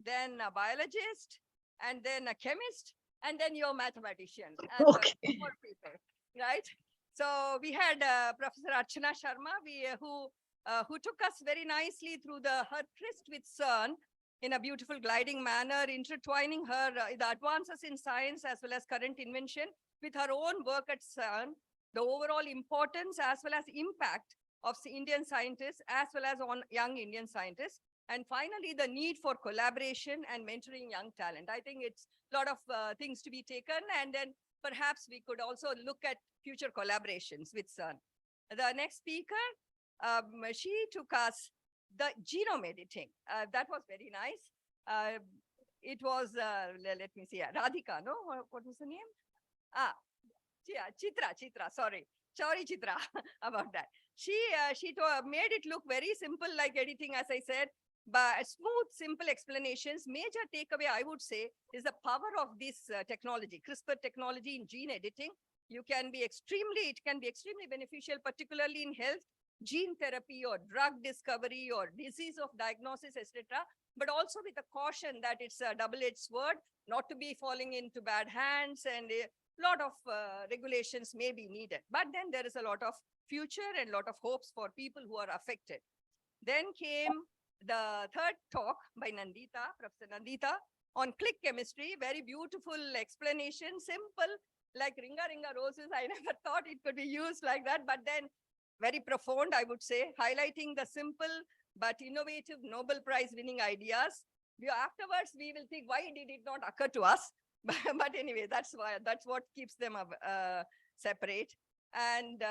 then a biologist, and then a chemist, and then your mathematician. And Okay. 4 people, right? So we had Professor Archana Sharma, who took us very nicely through her tryst with CERN in a beautiful gliding manner, intertwining her the advances in science as well as current invention with her own work at CERN, the overall importance as well as impact of Indian scientists as well as on young Indian scientists. And finally, the need for collaboration and mentoring young talent. I think it's a lot of things to be taken, and then perhaps we could also look at future collaborations with CERN. The next speaker, she took us the genome editing. That was very nice. It was, let me see, Radhika, no? What was the name? Yeah, Chitra, sorry. Sorry, Chitra, about that. She made it look very simple, like editing, as I said, but smooth, simple explanations. Major takeaway, I would say, is the power of this technology, CRISPR technology in gene editing. It can be extremely beneficial, particularly in health, gene therapy or drug discovery or disease of diagnosis, etc., but also with a caution that it's a double-edged sword, not to be falling into bad hands, and a lot of regulations may be needed. But then there is a lot of future and a lot of hopes for people who are affected. Then came the third talk by Nandita, Professor Nandita, on click chemistry. Very beautiful explanation, simple, like ringa ringa roses. I never thought it could be used like that, but then very profound, I would say, highlighting the simple but innovative Nobel Prize winning ideas. Afterwards, we will think, why did it not occur to us? But anyway, that's what keeps them separate. And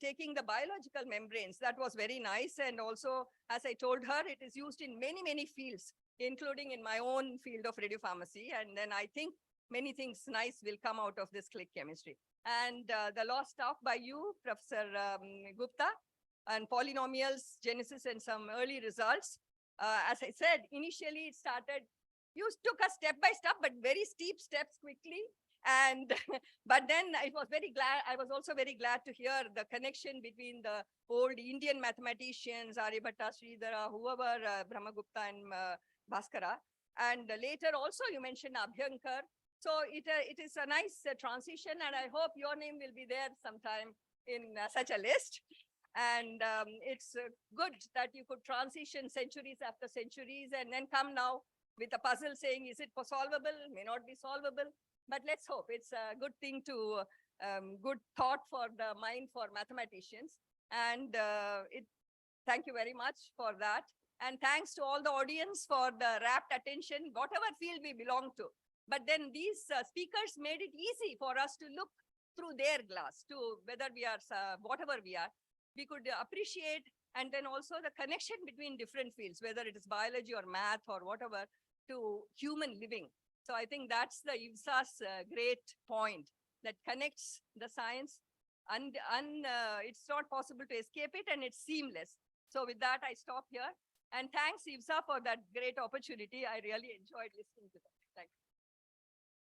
taking the biological membranes, that was very nice. And also, as I told her, it is used in many, many fields, including in my own field of radiopharmacy. And then I think many things nice will come out of this click chemistry. And the last talk by you, Professor Gupta, and polynomials, genesis, and some early results. As I said, initially it started, you took us step by step, but very steep steps quickly. And but then I was also very glad to hear the connection between the old Indian mathematicians, Aryabhatta, Sridhara, whoever, Brahmagupta and Bhaskara. And later also you mentioned Abhyankar. So it is a nice transition, and I hope your name will be there sometime in such a list. And it's good that you could transition centuries after centuries and then come now with a puzzle saying, is it solvable? May not be solvable. But let's hope it's a good thing to, good thought for the mind for mathematicians. And thank you very much for that. And thanks to all the audience for the rapt attention, whatever field we belong to. But then these speakers made it easy for us to look through their glass to whether we are, whatever we are, we could appreciate, and then also the connection between different fields, whether it is biology or math or whatever, to human living. So I think that's the IVSA's great point that connects the science, and it's not possible to escape it, and it's seamless. So with that, I stop here. And thanks, IVSA, for that great opportunity. I really enjoyed listening to that. Thank you.